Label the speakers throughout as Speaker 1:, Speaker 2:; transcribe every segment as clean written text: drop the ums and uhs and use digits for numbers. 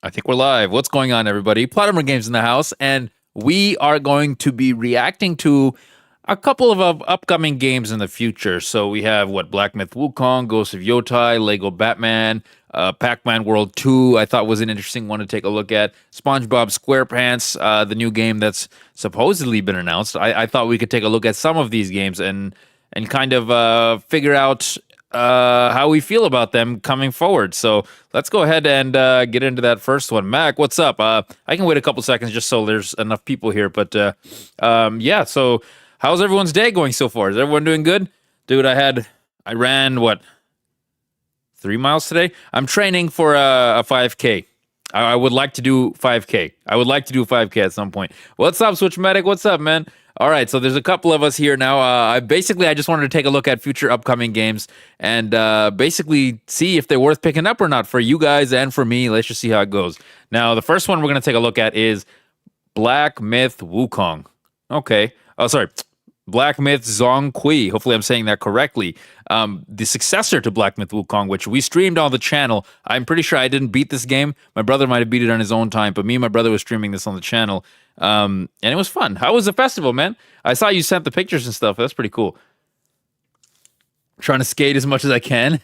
Speaker 1: I think we're live. What's going on, everybody? Platimer Games in the house, and we are going to be reacting to a couple of upcoming games in the future. So we have Black Myth Wukong, Ghost of Yotai, Lego Batman, Pac-Man World 2. I thought was an interesting one to take a look at. SpongeBob SquarePants, the new game that's supposedly been announced. I thought we could take a look at some of these games and kind of figure out how we feel about them coming forward. So let's go ahead and get into that first one. Mac, what's up? I can wait a couple seconds just so there's enough people here. But yeah, so how's everyone's day going so far? Is everyone doing good? Dude, I ran, 3 miles today? I'm training for a 5K. I would like to do 5K. I would like to do 5K at some point. What's up, Switchmatic? What's up, man? All right, so there's a couple of us here now. I just wanted to take a look at future upcoming games and basically see if they're worth picking up or not for you guys and for me. Let's just see how it goes. Now, the first one we're going to take a look at is Black Myth Wukong. Okay. Oh, sorry. Black Myth Zhongqi. Hopefully I'm saying that correctly. The successor to Black Myth Wukong, which we streamed on the channel. I'm pretty sure I didn't beat this game. My brother might have beat it on his own time, but me and my brother was streaming this on the channel. And it was fun. How was the festival, man? I saw you sent the pictures and stuff. That's pretty cool. Trying to skate as much as I can.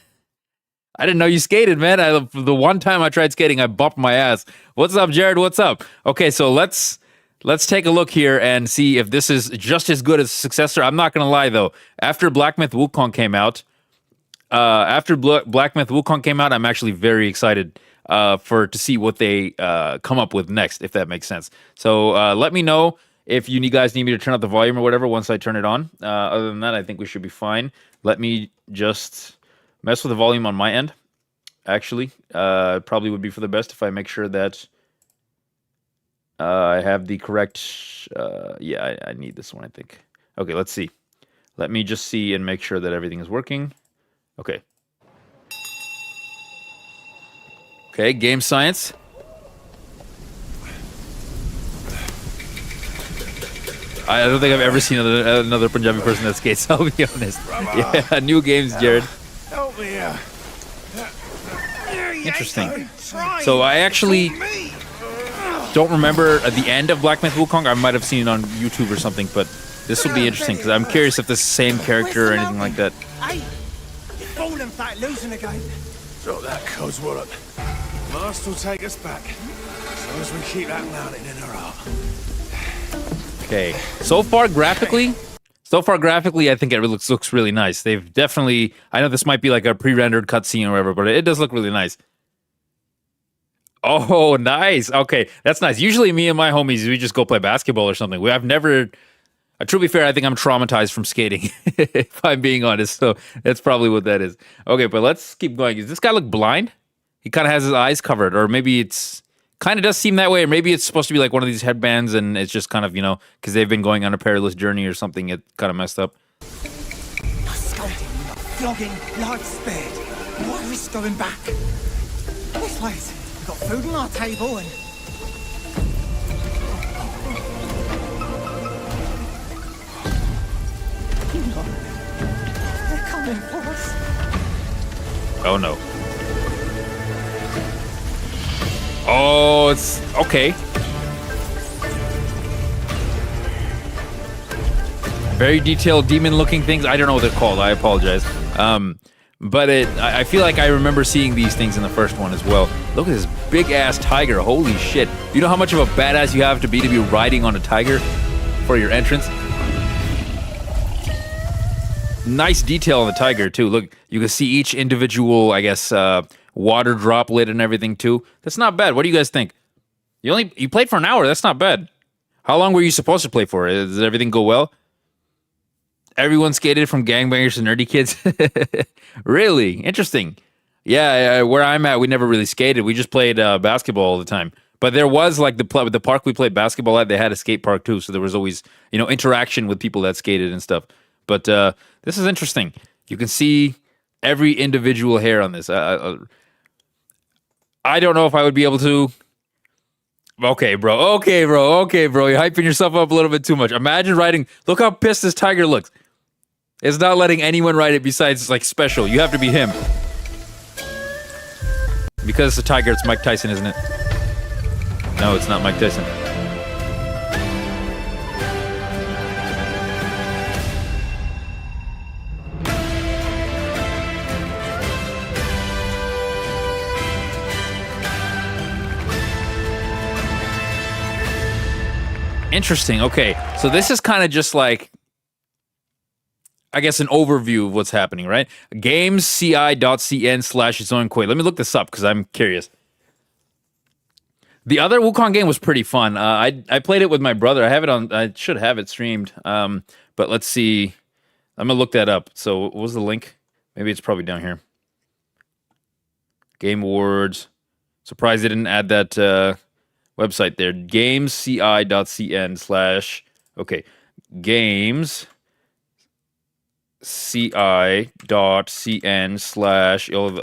Speaker 1: I didn't know you skated, man. The one time I tried skating, I bumped my ass. What's up, Jared? What's up? Okay, so let's take a look here and see if this is just as good as the successor. I'm not going to lie, though. After Black Myth Wukong came out, I'm actually very excited to see what they come up with next, if that makes sense. So let me know if you guys need me to turn up the volume or whatever once I turn it on. Other than that, I think we should be fine. Let me just mess with the volume on my end. Actually, probably would be for the best if I make sure that I have the correct... yeah, I need this one, I think. Okay, let's see. Let me just see and make sure that everything is working. Okay. Okay, game science. I don't think I've ever seen another Punjabi person that skates, I'll be honest. Yeah, new games, Jared.
Speaker 2: Help me out.
Speaker 1: Interesting. So I actually don't remember at the end of Black Myth Wukong. I might have seen it on YouTube or something, but this will be interesting because I'm curious if this is the same character or anything like that.
Speaker 2: Hey, you're falling back, losing again. Drop that coswallop. Master will take us back as long as we keep that mountain in our heart.
Speaker 1: Okay. So far graphically, I think it looks really nice. They've definitely. I know this might be like a pre-rendered cutscene or whatever, but it does look really nice. Oh, nice. Okay, that's nice. Usually me and my homies, we just go play basketball or something. I've never... to be fair, I think I'm traumatized from skating, if I'm being honest. So that's probably what that is. Okay, but let's keep going. Does this guy look blind? He kind of has his eyes covered. Or maybe it's... kind of does seem that way. Or maybe it's supposed to be like one of these headbands and it's just kind of, because they've been going on a perilous journey or something. It kind of messed up.
Speaker 2: You're scolding, you're flogging, life spared. Why risk going back? This way. Got food on our table and... They're coming for us.
Speaker 1: Oh, no. Oh, it's... okay. Very detailed demon-looking things. I don't know what they're called. I apologize. But I feel like I remember seeing these things in the first one as well. Look at this big-ass tiger. Holy shit. Do you know how much of a badass you have to be riding on a tiger for your entrance? Nice detail on the tiger, too. Look, you can see each individual, I guess, water droplet and everything, too. That's not bad. What do you guys think? You played for an hour. That's not bad. How long were you supposed to play for? Did everything go well? Everyone skated from gangbangers to nerdy kids. Really? Interesting. Yeah, where I'm at, we never really skated. We just played basketball all the time. But there was, like, the park we played basketball at, they had a skate park, too. So there was always, interaction with people that skated and stuff. But this is interesting. You can see every individual hair on this. I don't know if I would be able to... Okay, bro. You're hyping yourself up a little bit too much. Imagine riding... Look how pissed this tiger looks. It's not letting anyone ride it besides, like, special. You have to be him. Because it's a tiger, it's Mike Tyson, isn't it? No, it's not Mike Tyson. Interesting. Okay, so this is kind of just like, I guess, an overview of what's happening, right? Gamesci.cn/Zonkoi. Let me look this up because I'm curious. The other Wukong game was pretty fun. I played it with my brother. I have it on. I should have it streamed. But let's see. I'm gonna look that up. So what was the link? Maybe it's probably down here. Game Awards. Surprised they didn't add that website there. Gamesci.cn/ okay. Gamesci.cn/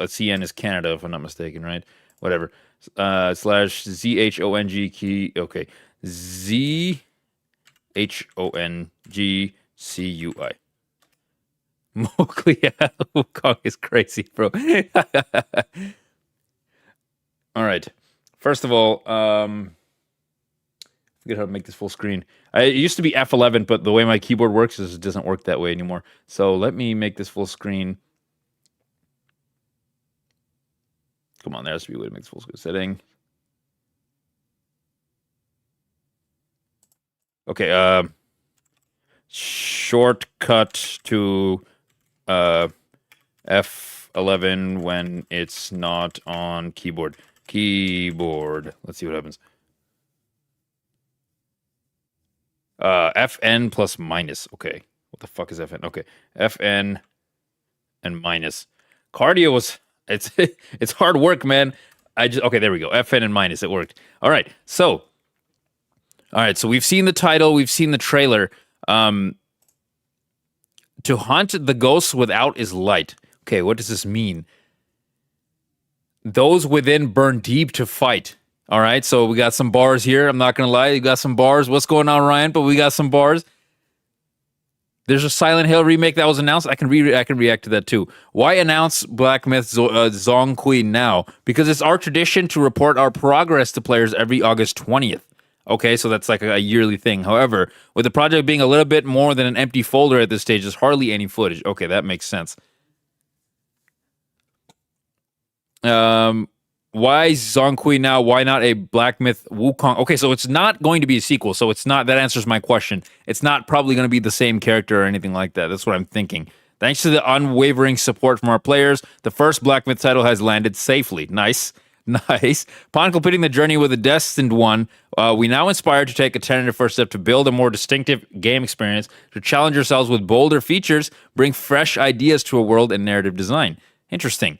Speaker 1: CN is Canada, if I'm not mistaken, right? Whatever. /ZHONG key. Okay. ZHONGCUI. Mowgli Wukong is crazy, bro. All right. First of all, forget how to make this full screen. It used to be F11, but the way my keyboard works is it doesn't work that way anymore. So let me make this full screen. Come on, there has to be a way to make this full screen setting. Okay, shortcut to F11 when it's not on keyboard. Let's see what happens. FN plus minus. Okay. What the fuck is FN? Okay. FN and minus. Cardio was it's hard work, man. Okay, there we go. FN and minus. It worked. All right. So we've seen the title, we've seen the trailer. To hunt the ghosts without is light. Okay, what does this mean? Those within burn deep to fight. All right, so we got some bars here. I'm not going to lie. You got some bars. What's going on, Ryan? But we got some bars. There's a Silent Hill remake that was announced. I can react to that too. Why announce Black Myth Zongqi now? Because it's our tradition to report our progress to players every August 20th. Okay, so that's like a yearly thing. However, with the project being a little bit more than an empty folder at this stage, there's hardly any footage. Okay, that makes sense. Why Zongqi now? Why not a Black Myth Wukong? Okay, so it's not going to be a sequel. So it's not, that answers my question. It's not probably going to be the same character or anything like that. That's what I'm thinking. Thanks to the unwavering support from our players, the first Black Myth title has landed safely. Nice. Nice. Upon completing the journey with the Destined One, we now inspired to take a tentative first step to build a more distinctive game experience, to challenge ourselves with bolder features, bring fresh ideas to a world and narrative design. Interesting.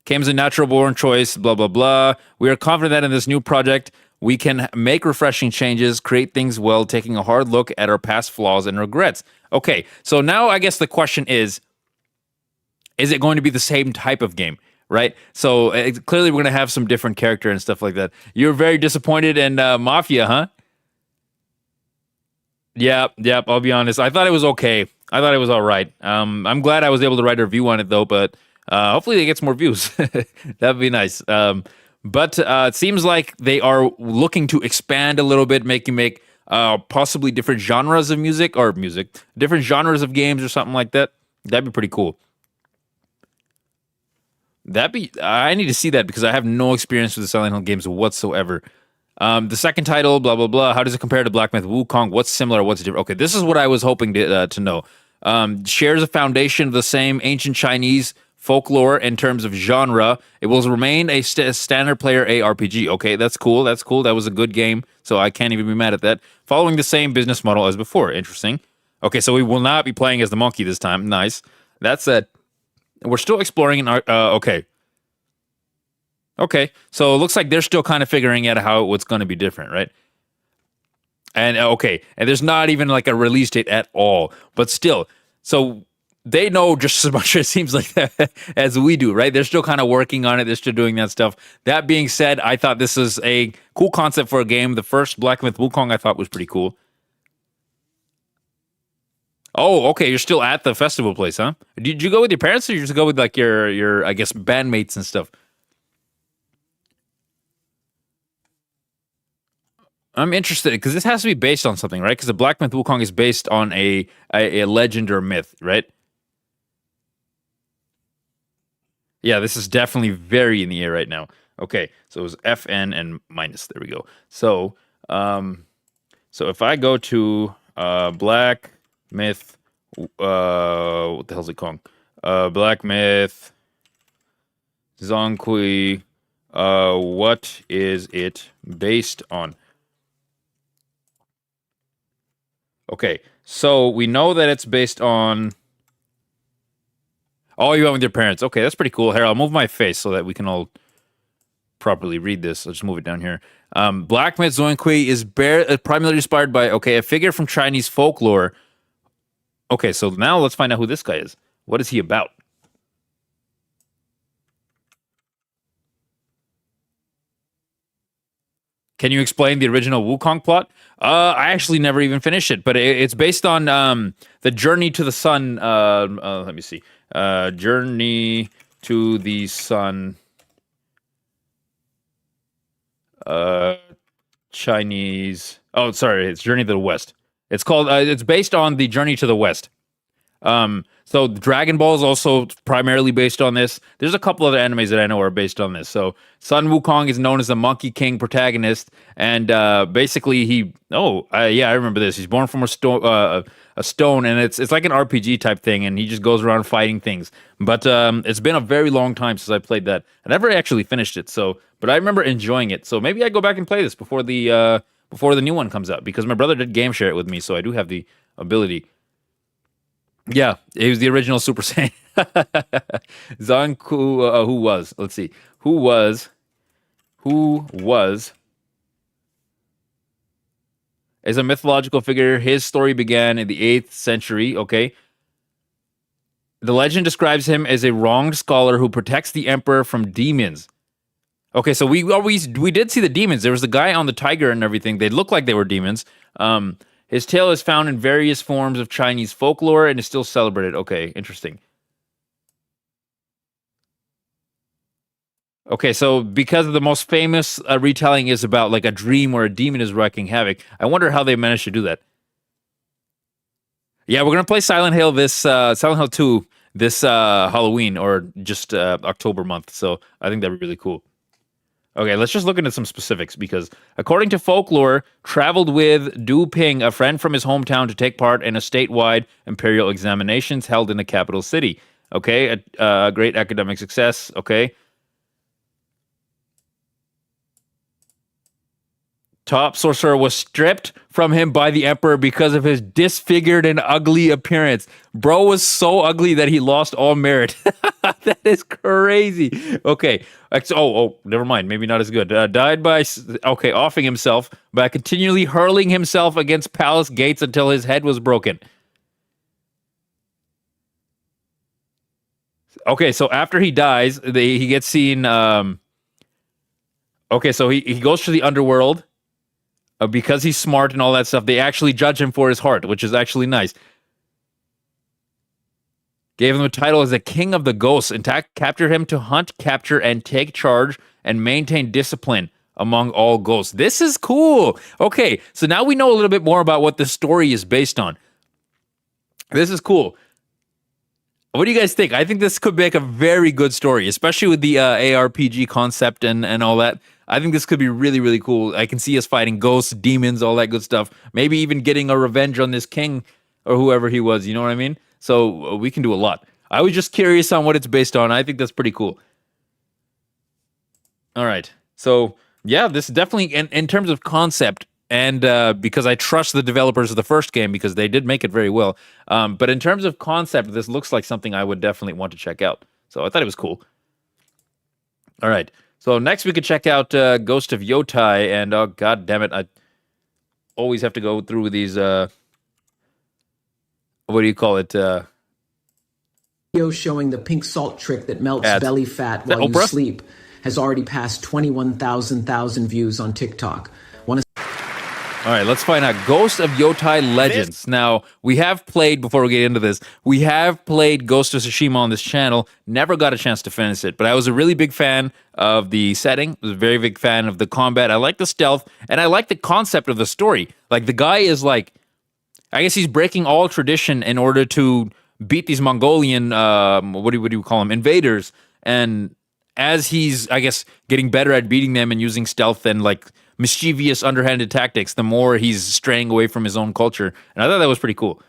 Speaker 1: Came as a natural born choice, blah, blah, blah. We are confident that in this new project, we can make refreshing changes, create things well, taking a hard look at our past flaws and regrets. Okay, so now I guess the question is it going to be the same type of game, right? So clearly we're going to have some different character and stuff like that. You're very disappointed in Mafia, huh? Yep, I'll be honest. I thought it was okay. I thought it was all right. I'm glad I was able to write a review on it, though, but hopefully they get some more views. That'd be nice. But it seems like they are looking to expand a little bit, make possibly different genres of different genres of games or something like that. That'd be pretty cool. I need to see that because I have no experience with the Silent Hill games whatsoever. The second title, blah, blah, blah. How does it compare to Black Myth Wukong? What's similar? What's different? Okay, this is what I was hoping to know. Shares a foundation of the same ancient Chinese folklore in terms of genre. It will remain a standard player ARPG. Okay, that's cool. That was a good game, so I can't even be mad at that. Following the same business model as before. Interesting. Okay, so we will not be playing as the monkey this time. Nice. That said, we're still exploring okay. Okay, so it looks like they're still kind of figuring out what's going to be different, right? And okay, and there's not even like a release date at all, but still, so they know just as much, it seems like, that as we do, right? They're still kind of working on it. They're still doing that stuff. That being said, I thought this is a cool concept for a game. The first Black Myth Wukong I thought was pretty cool. Oh, okay, you're still at the festival place, huh? Did you go with your parents or did you just go with like your I guess bandmates and stuff? I'm interested because this has to be based on something, right? Because the Black Myth Wukong is based on a legend or myth, right? Yeah, this is definitely very in the air right now. Okay, so it was FN and minus. There we go. So, so if I go to Black Myth, what the hell's it called? Black Myth, Zongqi. What is it based on? Okay, so we know that it's based on. Oh, you went with your parents. Okay, that's pretty cool. Here, I'll move my face so that we can all properly read this. I'll just move it down here. Black Myth Zongqi is primarily inspired by, okay, a figure from Chinese folklore. Okay, so now let's find out who this guy is. What is he about? Can you explain the original Wukong plot? I actually never even finished it, but it's based on the Journey to the Sun. Let me see. Journey to the Sun. Chinese. Oh, sorry. It's Journey to the West. It's called. It's based on the Journey to the West. So Dragon Ball is also primarily based on this. There's a couple other animes that I know are based on this. So Sun Wukong is known as the Monkey King protagonist, and basically I remember this. He's born from a stone, and it's like an RPG type thing, and he just goes around fighting things. But it's been a very long time since I played that. I never actually finished it, but I remember enjoying it. So maybe I go back and play this before the new one comes out, because my brother did game share it with me, so I do have the ability. Yeah, it was the original Super Saiyan. Zanku, who was? Let's see. Who was? Is a mythological figure. His story began in the 8th century, okay? The legend describes him as a wronged scholar who protects the emperor from demons. Okay, so we did see the demons. There was the guy on the tiger and everything. They looked like they were demons. His tale is found in various forms of Chinese folklore and is still celebrated. Okay, interesting. Okay, so because the most famous retelling is about like a dream where a demon is wreaking havoc, I wonder how they managed to do that. Yeah, we're gonna play Silent Hill 2 this Halloween or just October month. So I think that'd be really cool. Okay, let's just look into some specifics, because according to folklore, traveled with Du Ping, a friend from his hometown, to take part in a statewide imperial examinations held in the capital city. Okay, a great academic success. Okay. Top sorcerer was stripped from him by the emperor because of his disfigured and ugly appearance. Bro was so ugly that he lost all merit. That is crazy. Okay. Never mind. Maybe not as good. Died by, offing himself by continually hurling himself against palace gates until his head was broken. Okay, so after he dies, he gets seen. So he goes to the underworld. Because he's smart and all that stuff, they actually judge him for his heart, which is actually nice. Gave him a title as the King of the Ghosts, and captured him to hunt, capture, and take charge and maintain discipline among all ghosts. This is cool. Okay, so now we know a little bit more about what the story is based on. This is cool. What do you guys think? I think this could make a very good story, especially with the ARPG concept and all that. I think this could be really, really cool. I can see us fighting ghosts, demons, all that good stuff. Maybe even getting a revenge on this king or whoever he was. You know what I mean? So we can do a lot. I was just curious on what it's based on. I think that's pretty cool. All right. So, yeah, this is definitely, in terms of concept, and because I trust the developers of the first game, because they did make it very well. But in terms of concept, this looks like something I would definitely want to check out. So I thought it was cool. All right. So next we could check out Ghost of Yotai, and oh god damn it, I always have to go through these what do you call it?
Speaker 3: Video showing the pink salt trick that melts
Speaker 1: ads.
Speaker 3: belly fat while you sleep has already passed 21,000 views on TikTok.
Speaker 1: All right, let's find out. Ghost of Yotai Legends. Now, we have played, before we get into this, we have played Ghost of Tsushima on this channel. Never got a chance to finish it, but I was a really big fan of the setting. I was a very big fan of the combat. I like the stealth, and I like the concept of the story. Like, the guy is like, I guess he's breaking all tradition in order to beat these Mongolian, what do you call them, invaders. And as he's, I guess, getting better at beating them and using stealth and like mischievous, underhanded tactics, the more he's straying away from his own culture. And I thought that was pretty cool.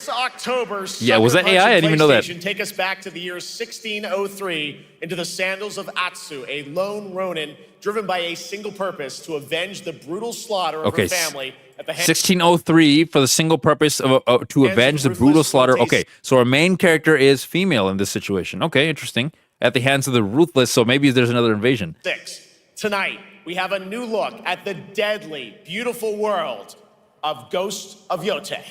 Speaker 4: October,
Speaker 1: yeah, was that AI? I didn't even know that.
Speaker 4: Take us back to the year 1603 into the sandals of Atsu, a lone Ronin driven by a single purpose to avenge the brutal slaughter of her family at the
Speaker 1: 1603 for the single purpose of to avenge the brutal slaughter. Okay, so our main character is female in this situation. Okay, interesting. At the hands of the ruthless, so maybe there's another invasion.
Speaker 4: Tonight, we have a new look at the deadly, beautiful world of Ghost of Yotai.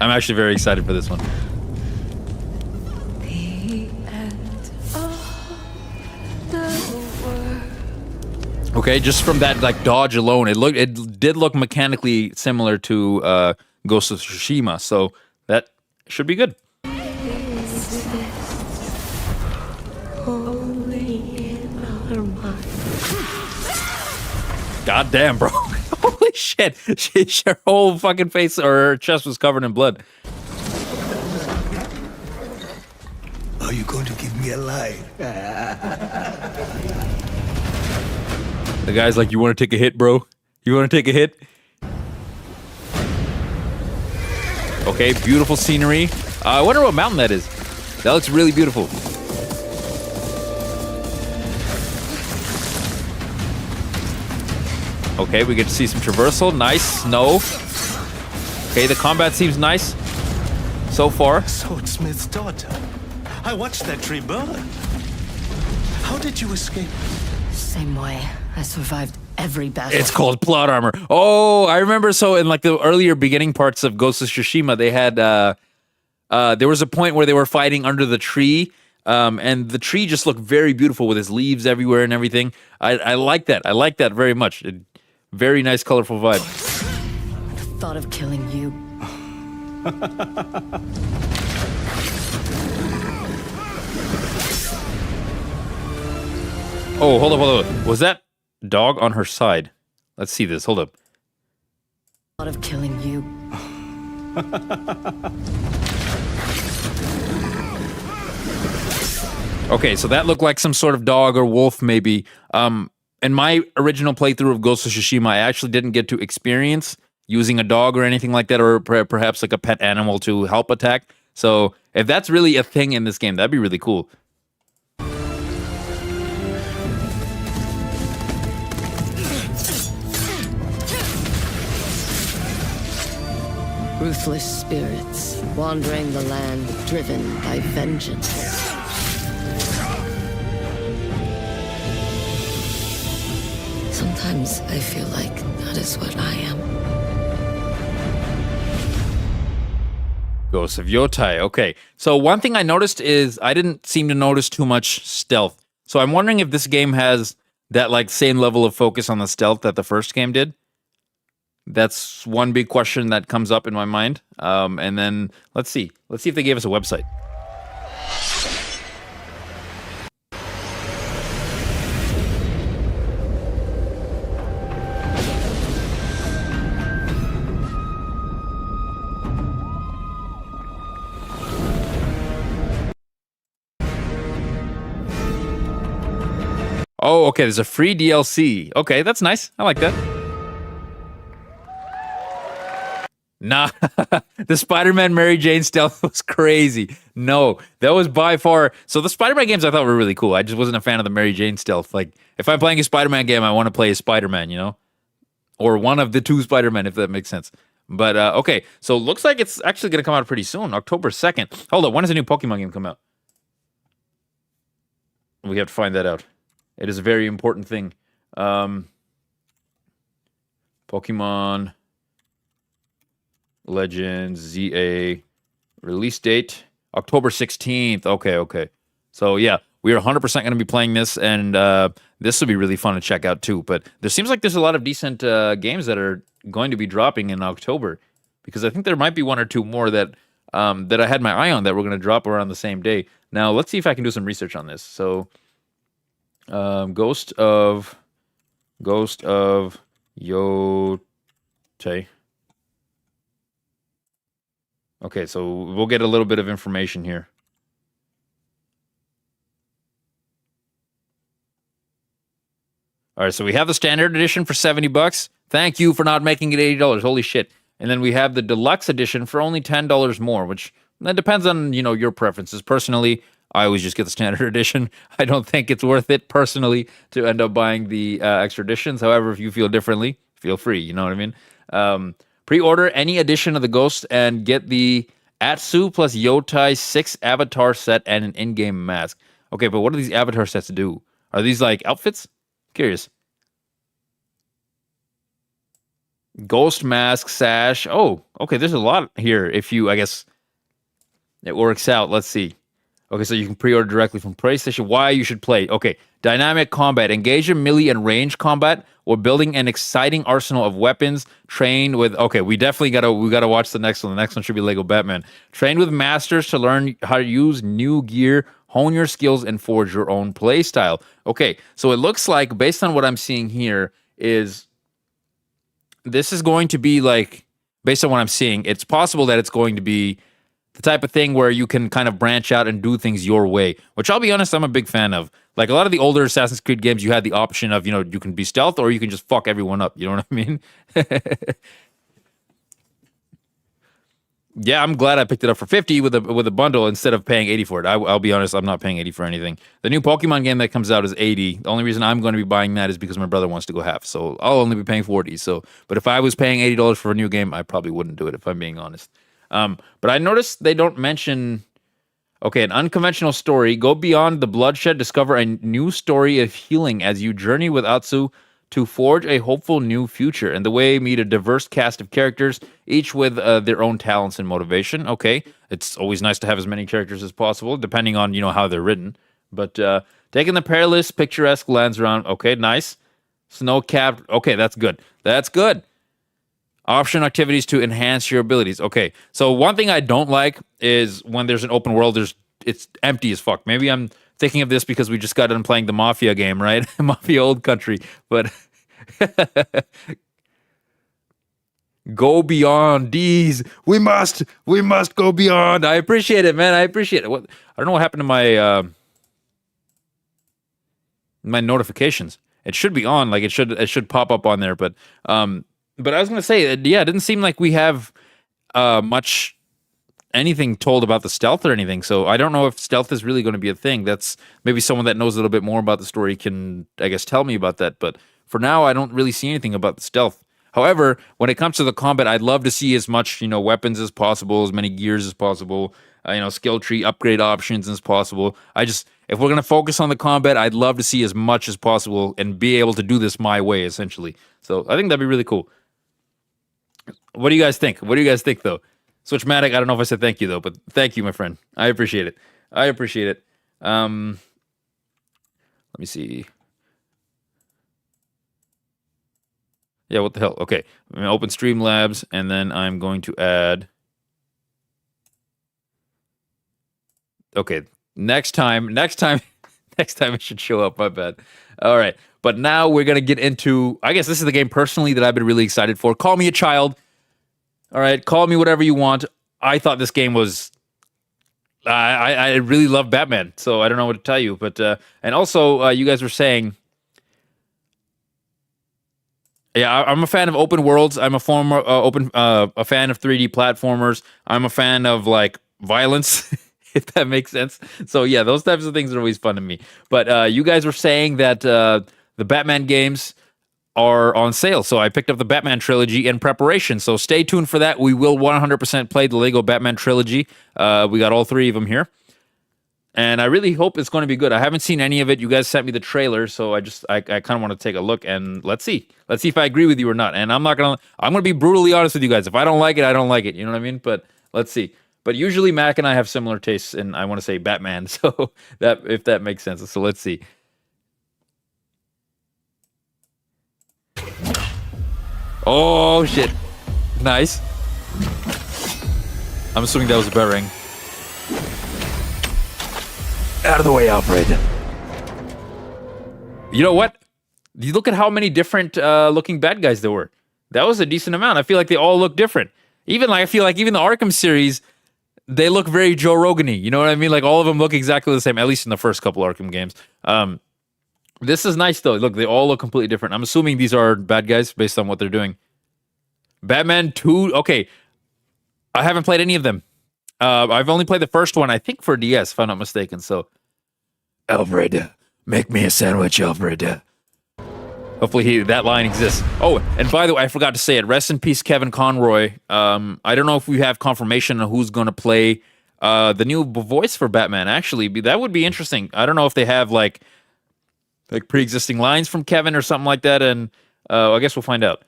Speaker 1: I'm actually very excited for this one.
Speaker 5: The end of the world.
Speaker 1: Okay, just from that like dodge alone, it did look mechanically similar to Ghost of Tsushima, so that should be good. God damn, bro. Holy shit. Her whole fucking face or her chest was covered in blood.
Speaker 2: Are you going to give me a line?
Speaker 1: The guy's like, you want to take a hit, bro? You want to take a hit? Okay, beautiful scenery. I wonder what mountain that is. That looks really beautiful. Okay, we get to see some traversal. Nice snow. Okay, the combat seems nice so far.
Speaker 2: Swordsmith's daughter. I watched that tree burn. How did you escape?
Speaker 5: Same way. I survived every battle.
Speaker 1: It's called plot armor. Oh, I remember. So in like the earlier beginning parts of Ghost of Tsushima, they had there was a point where they were fighting under the tree. And the tree just looked very beautiful with its leaves everywhere and everything. I like that. I like that very much. Very nice, colorful vibe.
Speaker 5: The thought of killing you.
Speaker 1: Oh, hold up. Was that dog on her side? Let's see this. Hold up.
Speaker 5: The thought of killing you.
Speaker 1: Okay, so that looked like some sort of dog or wolf, maybe. In my original playthrough of Ghost of Tsushima, I actually didn't get to experience using a dog or anything like that, or perhaps like a pet animal to help attack. So if that's really a thing in this game, that'd be really cool.
Speaker 5: Ruthless spirits wandering the land, driven by vengeance. Sometimes I feel like that is what I am.
Speaker 1: Ghost of Yotai. Okay. So one thing I noticed is I didn't seem to notice too much stealth. So I'm wondering if this game has that like same level of focus on the stealth that the first game did. That's one big question that comes up in my mind. And then let's see. Let's see if they gave us a website. Oh, okay. There's a free DLC. Okay, that's nice. I like that. Nah, the Spider-Man Mary Jane stealth was crazy. No, that was by far... So the Spider-Man games I thought were really cool. I just wasn't a fan of the Mary Jane stealth. Like, if I'm playing a Spider-Man game, I want to play as Spider-Man, you know? Or one of the two Spider-Man, if that makes sense. But, okay. So it looks like it's actually going to come out pretty soon. October 2nd. Hold on. When does a new Pokemon game come out? We have to find that out. It is a very important thing. Pokemon Legends ZA release date October 16th. Okay. So yeah, we are 100% going to be playing this, and this will be really fun to check out too. But there seems like there's a lot of decent games that are going to be dropping in October, because I think there might be one or two more that that I had my eye on that we're going to drop around the same day. Now, let's see if I can do some research on this. So, Ghost of Yote. Okay, so we'll get a little bit of information here. All right, so we have the standard edition for $70. Thank you for not making it $80. Holy shit. And then we have the deluxe edition for only $10 more, which that depends on, your preferences. Personally, I always just get the standard edition. I don't think it's worth it personally to end up buying the extra editions. However, if you feel differently, feel free. You know what I mean? Pre-order any edition of the Ghost and get the Atsu plus Yotai 6 avatar set and an in-game mask. Okay, but what do these avatar sets do? Are these like outfits? Curious. Ghost mask, sash. Oh, okay, there's a lot here. If you, I guess, it works out. Let's see. Okay, so you can pre-order directly from PlayStation. Why you should play. Okay, dynamic combat. Engage in melee and range combat or building an exciting arsenal of weapons. Train with... Okay, we definitely gotta watch the next one. The next one should be Lego Batman. Train with masters to learn how to use new gear, hone your skills, and forge your own play style. Okay, so it looks like, based on what I'm seeing here, is this is going to be like, based on what I'm seeing, it's possible that it's going to be the type of thing where you can kind of branch out and do things your way, which I'll be honest, I'm a big fan of. Like a lot of the older Assassin's Creed games, you had the option of, you can be stealth or you can just fuck everyone up. You know what I mean? Yeah, I'm glad I picked it up for 50 with a bundle instead of paying 80 for it. I'll be honest, I'm not paying 80 for anything. The new Pokemon game that comes out is 80. The only reason I'm going to be buying that is because my brother wants to go half. So I'll only be paying 40. But if I was paying $80 for a new game, I probably wouldn't do it, if I'm being honest. But I noticed they don't mention, an unconventional story. Go beyond the bloodshed, discover a new story of healing as you journey with Atsu to forge a hopeful new future. And the way, meet a diverse cast of characters, each with their own talents and motivation. Okay, it's always nice to have as many characters as possible, depending on, how they're written. But taking the perilous, picturesque lands around. Okay, nice. Snow-capped. Okay, that's good. That's good. Option activities to enhance your abilities. Okay, so one thing I don't like is when there's an open world, it's empty as fuck. Maybe I'm thinking of this because we just got done playing the Mafia game, right? Mafia Old Country. But go beyond these. We must go beyond. I appreciate it, man. I appreciate it. I don't know what happened to my notifications. It should be on. Like it should pop up on there, but I was going to say, it didn't seem like we have much anything told about the stealth or anything. So I don't know if stealth is really going to be a thing. That's maybe someone that knows a little bit more about the story can, I guess, tell me about that. But for now, I don't really see anything about the stealth. However, when it comes to the combat, I'd love to see as much, weapons as possible, as many gears as possible, skill tree upgrade options as possible. If we're going to focus on the combat, I'd love to see as much as possible and be able to do this my way, essentially. So I think that'd be really cool. What do you guys think? What do you guys think, though? Switchmatic, I don't know if I said thank you, though, but thank you, my friend. I appreciate it. Let me see. Yeah, what the hell? Okay. I'm going to open Streamlabs, and then I'm going to add... Okay, next time it should show up, my bad. All right, but now we're going to get into... I guess this is the game, personally, that I've been really excited for. Call me a child. All right, call me whatever you want. I thought this game was... I really love Batman, so I don't know what to tell you. But and also, you guys were saying... Yeah, I'm a fan of open worlds. I'm a fan of 3D platformers. I'm a fan of, like, violence, if that makes sense. So, yeah, those types of things are always fun to me. But you guys were saying that the Batman games are on sale. So I picked up the Batman trilogy in preparation. So stay tuned for that. We will 100% play the Lego Batman trilogy. We got all three of them here. And I really hope it's going to be good. I haven't seen any of it. You guys sent me the trailer, so I kind of want to take a look and let's see. Let's see if I agree with you or not. And I'm going to be brutally honest with you guys. If I don't like it, I don't like it. You know what I mean? But let's see. But usually Mac and I have similar tastes in, I want to say, Batman. So that, if that makes sense. So let's see. Oh shit! Nice. I'm assuming that was a bell ring. Out of the way, Alfred. You know what? You look at how many different looking bad guys there were. That was a decent amount. I feel like they all look different. Even like I feel like even the Arkham series, they look very Joe Rogan-y. You know what I mean? Like all of them look exactly the same, at least in the first couple Arkham games. This is nice though. Look, they all look completely different. I'm assuming these are bad guys based on what they're doing. Batman 2. Okay, I haven't played any of them. I've only played the first one, I think, for DS, if I'm not mistaken. So, Alfred, make me a sandwich, Alfred. Hopefully that line exists. Oh, and by the way, I forgot to say it. Rest in peace, Kevin Conroy. I don't know if we have confirmation on who's going to play the new voice for Batman. Actually, that would be interesting. I don't know if they have like pre-existing lines from Kevin or something like that. And I guess we'll find out.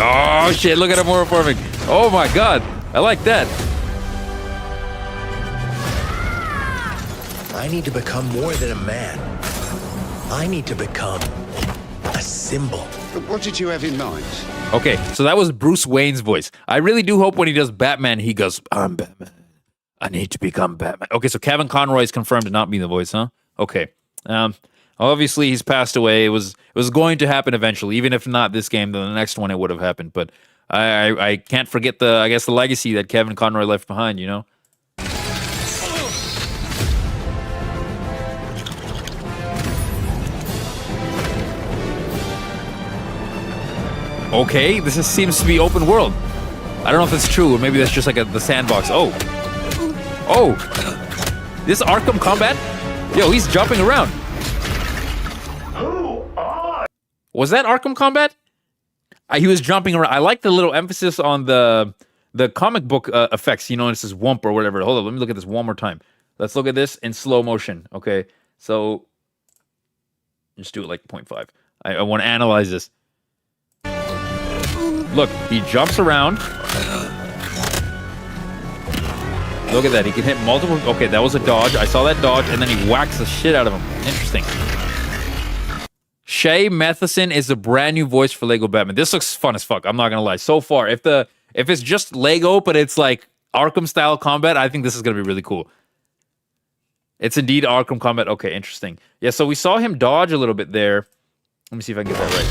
Speaker 1: Oh shit! Look at him morphing. Oh my god! I like that.
Speaker 6: I need to become more than a man. I need to become a symbol.
Speaker 7: What did you have in mind?
Speaker 1: Okay, so that was Bruce Wayne's voice. I really do hope when he does Batman, he goes, "I'm Batman. I need to become Batman." Okay, so Kevin Conroy is confirmed to not be the voice, huh? Okay. Obviously, he's passed away. It was going to happen eventually. Even if not this game, then the next one it would have happened. But I can't forget the legacy that Kevin Conroy left behind. You know. Okay, seems to be open world. I don't know if that's true, or maybe that's just like the sandbox. Oh, this Arkham Combat. Yo, he's jumping around. Was that Arkham Combat? He was jumping around. I like the little emphasis on the comic book effects. You know, it says whomp or whatever. Hold on, let me look at this one more time. Let's look at this in slow motion. Okay, so just do it like 0.5. I want to analyze this. Look, he jumps around. Look at that. He can hit multiple. Okay, that was a dodge. I saw that dodge, and then he whacks the shit out of him. Interesting. Shay Matheson is a brand new voice for Lego Batman. This looks fun as fuck. I'm not gonna lie. So far, if it's just Lego, but it's like Arkham style combat, I think this is gonna be really cool. It's indeed Arkham combat. Okay, interesting. Yeah, so we saw him dodge a little bit there. Let me see if I can get that right.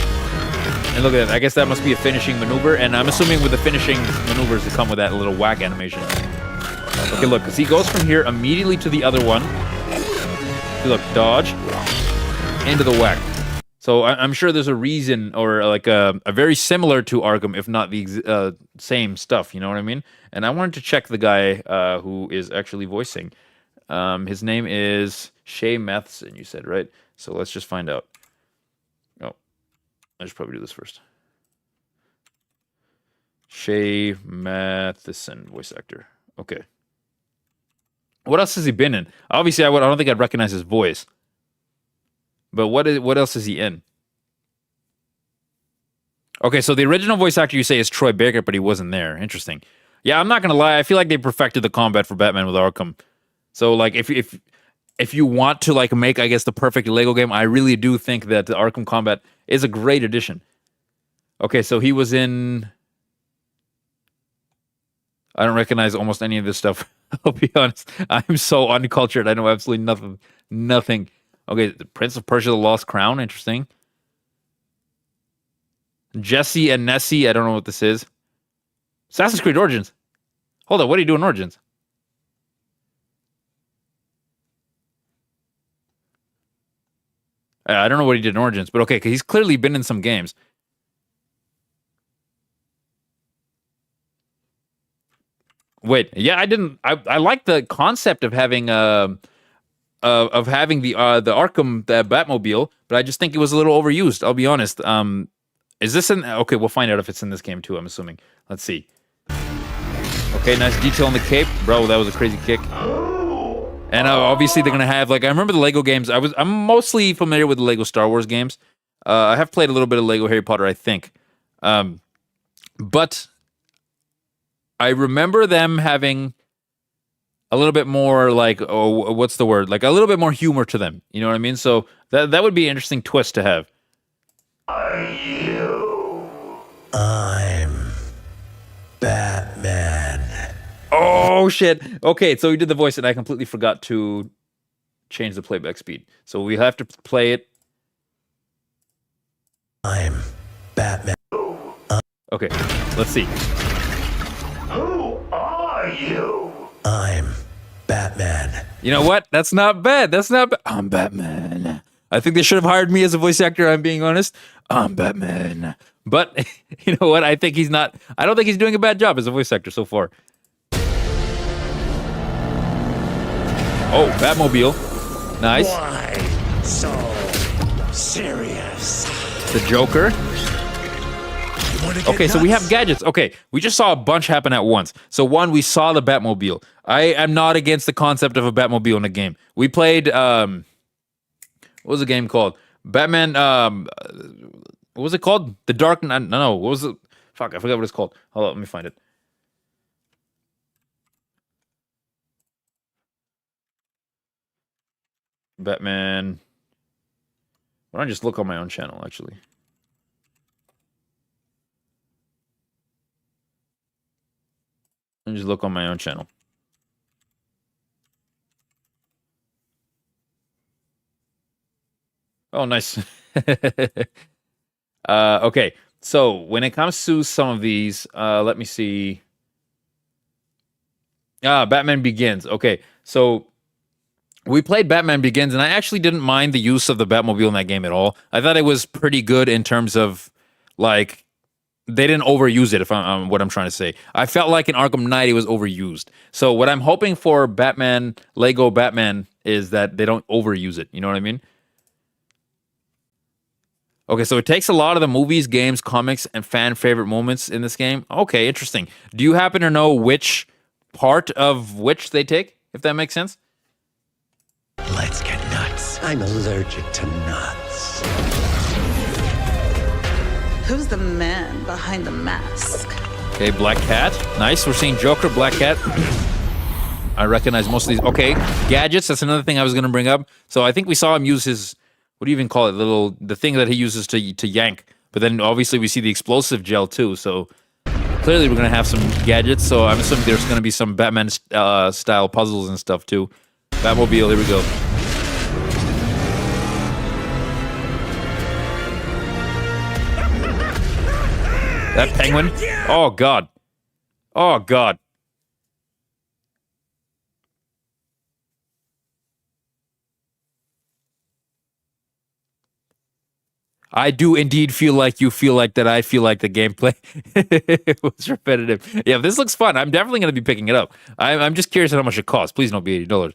Speaker 1: And look at that. I guess that must be a finishing maneuver. And I'm assuming with the finishing maneuvers that come with that little whack animation. Okay, look, because he goes from here immediately to the other one. Look, dodge into the whack. So I'm sure there's a reason, or like a very similar to Arkham, if not the same stuff. You know what I mean? And I wanted to check the guy who is actually voicing. His name is Shay Matheson. You said, right? So let's just find out. Oh, I should probably do this first. Shay Matheson, voice actor. Okay. What else has he been in? Obviously, I don't think I'd recognize his voice. But what else is he in? Okay, so the original voice actor you say is Troy Baker, but he wasn't there. Interesting. Yeah, I'm not gonna lie. I feel like they perfected the combat for Batman with Arkham. So like, if you want to like make, I guess, the perfect Lego game, I really do think that the Arkham combat is a great addition. Okay, so he was in. I don't recognize almost any of this stuff. I'll be honest. I'm so uncultured. I know absolutely nothing. Okay, the Prince of Persia: The Lost Crown. Interesting. Jesse and Nessie. I don't know what this is. Assassin's Creed Origins. Hold on. What do you do in Origins? I don't know what he did in Origins, but okay, because he's clearly been in some games. Wait, yeah, I didn't. I like the concept of having the Arkham Batmobile, but I just think it was a little overused. I'll be honest. Is this in? Okay, we'll find out if it's in this game too. I'm assuming. Let's see. Okay, nice detail on the cape, bro. That was a crazy kick. And obviously they're gonna have like I remember the Lego games. I'm mostly familiar with the Lego Star Wars games. I have played a little bit of Lego Harry Potter, I think. But I remember them having a little bit more like, oh, what's the word? Like a little bit more humor to them. You know what I mean? So that would be an interesting twist to have.
Speaker 6: I'm Batman.
Speaker 1: Oh shit. Okay, so we did the voice and I completely forgot to change the playback speed. So we have to play it.
Speaker 6: I'm Batman.
Speaker 1: Okay, let's see.
Speaker 6: Who are you? I'm Batman.
Speaker 1: You know what? That's not bad. That's not bad. I'm Batman. I think they should have hired me as a voice actor, I'm being honest. I'm Batman. But you know what? I don't think he's doing a bad job as a voice actor so far. Oh, Batmobile. Nice.
Speaker 6: Why so serious?
Speaker 1: The Joker. Okay, so we have gadgets. Okay, we just saw a bunch happen at once. So one, we saw the Batmobile. I am not against the concept of a Batmobile in a game. We played, what was the game called? Batman, what was it called? The Dark Knight, no, what was it? Fuck, I forgot what it's called. Hold on, let me find it. Batman. Why don't I just look on my own channel, actually? Let me just look on my own channel. Oh, nice. Okay, so when it comes to some of these, let me see. Batman Begins. Okay, so we played Batman Begins, and I actually didn't mind the use of the Batmobile in that game at all. I thought it was pretty good in terms of, like, they didn't overuse it, if I'm what I'm trying to say. I felt like in Arkham Knight, it was overused. So what I'm hoping for Batman, Lego Batman, is that they don't overuse it. You know what I mean? Okay, so it takes a lot of the movies, games, comics, and fan favorite moments in this game. Okay, interesting. Do you happen to know which part of which they take, if that makes sense?
Speaker 6: Let's get nuts. I'm allergic to nuts.
Speaker 7: Who's the man behind the mask?
Speaker 1: Okay, Black Cat. Nice. We're seeing Joker, Black Cat. I recognize most of these. Okay, gadgets. That's another thing I was going to bring up. So I think we saw him use his, what do you even call it? The thing that he uses to yank. But then obviously we see the explosive gel too. So clearly we're going to have some gadgets. So I'm assuming there's going to be some Batman style puzzles and stuff too. Batmobile, here we go. That penguin? Oh, God. Oh, God. I do indeed feel like you feel like that I feel like the gameplay was repetitive. Yeah, this looks fun. I'm definitely going to be picking it up. I'm just curious how much it costs. Please don't be $80.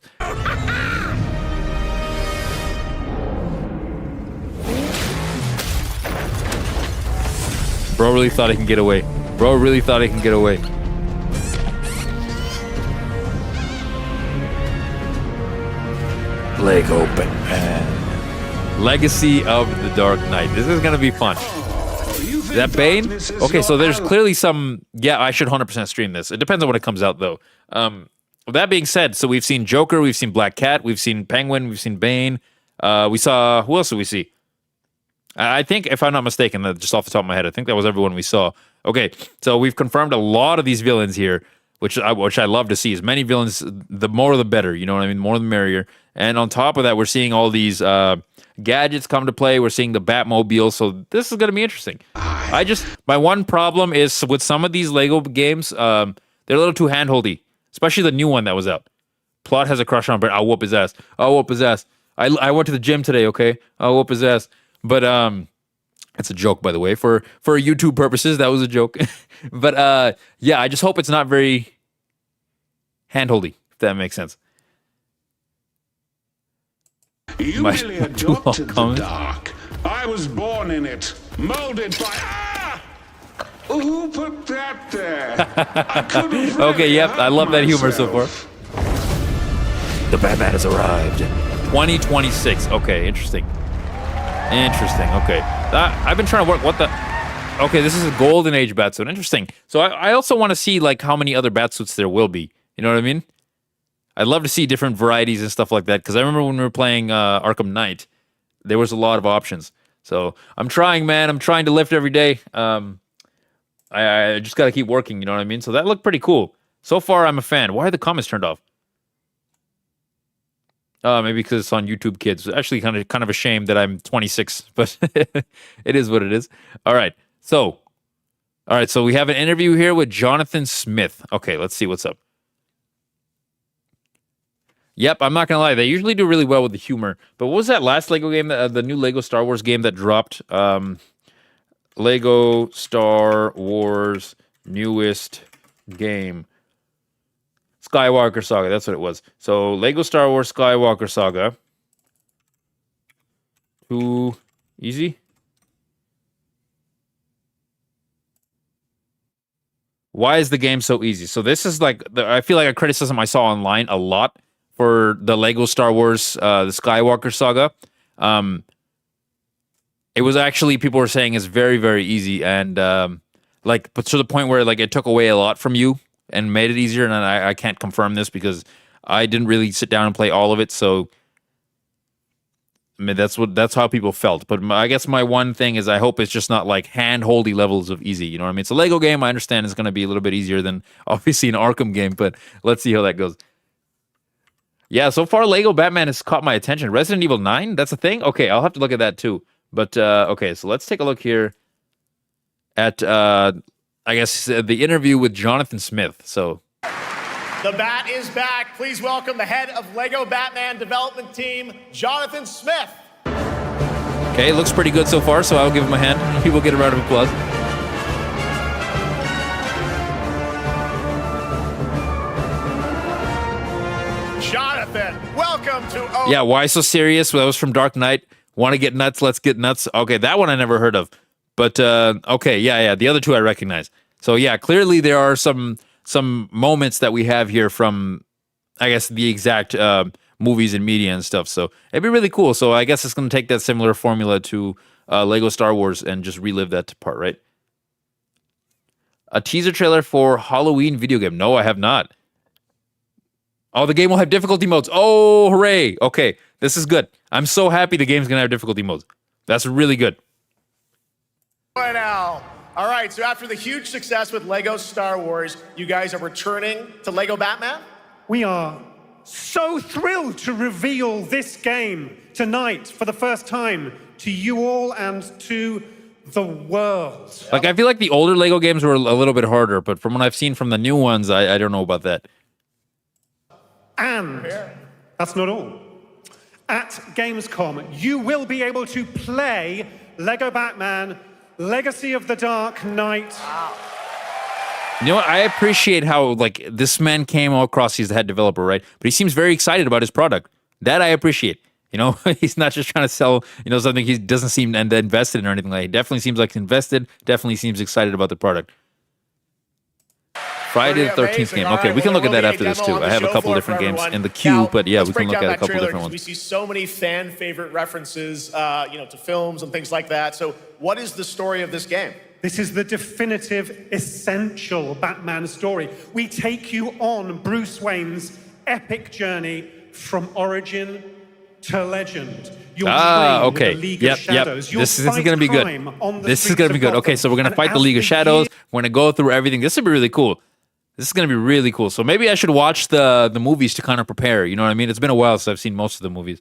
Speaker 1: Bro really thought he can get away. Bro really thought he can get away. Lego Batman. Legacy of the Dark Knight. This is going to be fun. Is that Bane? Okay, so there's clearly some... Yeah, I should 100% stream this. It depends on when it comes out, though. With that being said, so we've seen Joker, we've seen Black Cat, we've seen Penguin, we've seen Bane. We saw... Who else did we see? I think, if I'm not mistaken, just off the top of my head, I think that was everyone we saw. Okay, so we've confirmed a lot of these villains here, which I love to see. As many villains, the more the better. You know what I mean? More the merrier. And on top of that, we're seeing all these gadgets come to play. We're seeing the Batmobile. So this is going to be interesting. My one problem is with some of these Lego games, they're a little too handholdy, especially the new one that was out. Plot has a crush on, but I'll whoop his ass. I'll whoop his ass. I went to the gym today, okay? I'll whoop his ass. But it's a joke, by the way. For YouTube purposes, that was a joke. But yeah, I just hope it's not very handholdy, if that makes sense.
Speaker 8: You really adopted the dark. I was born in it, molded by... Ah! Who put that there? I couldn't
Speaker 1: Okay, yep, I love that humor so far. The Batman has arrived. 2026. Okay, interesting. Interesting. Okay. I've been trying to work. What the? Okay, this is a golden age Batsuit. Interesting. So I also want to see like how many other Batsuits there will be. You know what I mean? I'd love to see different varieties and stuff like that, because I remember when we were playing Arkham Knight, there was a lot of options. So I'm trying, man. I'm trying to lift every day. I just got to keep working, you know what I mean? So that looked pretty cool. So far, I'm a fan. Why are the comments turned off? Maybe because it's on YouTube Kids. Actually, kind of a shame that I'm 26, but it is what it is. All right, so we have an interview here with Jonathan Smith. Okay, let's see what's up. Yep, I'm not gonna lie. They usually do really well with the humor. But what was that last Lego game? The new Lego Star Wars game that dropped? Lego Star Wars newest game. Skywalker Saga. That's what it was. So Lego Star Wars Skywalker Saga. Too easy? Why is the game so easy? So this is like, I feel like a criticism I saw online a lot for the Lego Star Wars, the Skywalker Saga. It was actually, people were saying it's very, very easy, and but to the point where like it took away a lot from you and made it easier. And I can't confirm this because I didn't really sit down and play all of it. So I mean, that's how people felt. But I guess my one thing is I hope it's just not like hand-holdy levels of easy. You know what I mean? It's a Lego game. I understand it's going to be a little bit easier than obviously an Arkham game, but let's see how that goes. Yeah, so far Lego Batman has caught my attention. Resident Evil 9, that's a thing? Okay, I'll have to look at that too. But, okay, so let's take a look here at, I guess, the interview with Jonathan Smith. So,
Speaker 4: the Bat is back. Please welcome the head of Lego Batman development team, Jonathan Smith.
Speaker 1: Okay, looks pretty good so far, so I'll give him a hand. He will get a round of applause.
Speaker 4: Jonathan, welcome to...
Speaker 1: Yeah, why so serious? Well, that was from Dark Knight. Want to get nuts? Let's get nuts. Okay, that one I never heard of. But, okay, yeah, the other two I recognize. So, yeah, clearly there are some moments that we have here from, I guess, the exact movies and media and stuff. So it'd be really cool. So I guess it's going to take that similar formula to Lego Star Wars and just relive that part, right? A teaser trailer for Halloween video game. No, I have not. Oh, the game will have difficulty modes. Oh, hooray. Okay, this is good. I'm so happy the game's going to have difficulty modes. That's really good.
Speaker 4: Right now. All right, so after the huge success with Lego Star Wars, you guys are returning to Lego Batman?
Speaker 9: We are so thrilled to reveal this game tonight for the first time to you all and to the world.
Speaker 1: Like, I feel like the older Lego games were a little bit harder, but from what I've seen from the new ones, I don't know about that.
Speaker 9: And that's not all. At Gamescom, you will be able to play Lego Batman Legacy of the Dark Knight. Wow.
Speaker 1: You know what? I appreciate how, like, this man came across, he's the head developer, right? But he seems very excited about his product. That I appreciate. You know, he's not just trying to sell, something he doesn't seem invested in or anything like that. He definitely seems like invested, definitely seems excited about the product. Friday the 13th game. Okay, we can look at that after this too. I have a couple different games in the queue, but yeah, we can look at a couple different ones.
Speaker 4: We see so many fan favorite references, to films and things like that. So what is the story of this game?
Speaker 9: This is the definitive, essential Batman story. We take you on Bruce Wayne's epic journey from origin to legend.
Speaker 1: Okay. Yep. This is going to be good. This is going to be good. Okay, so we're going to fight the League of Shadows. We're going to go through everything. This would be really cool. This is going to be really cool. So maybe I should watch the movies to kind of prepare. You know what I mean? It's been a while since I've seen most of the movies.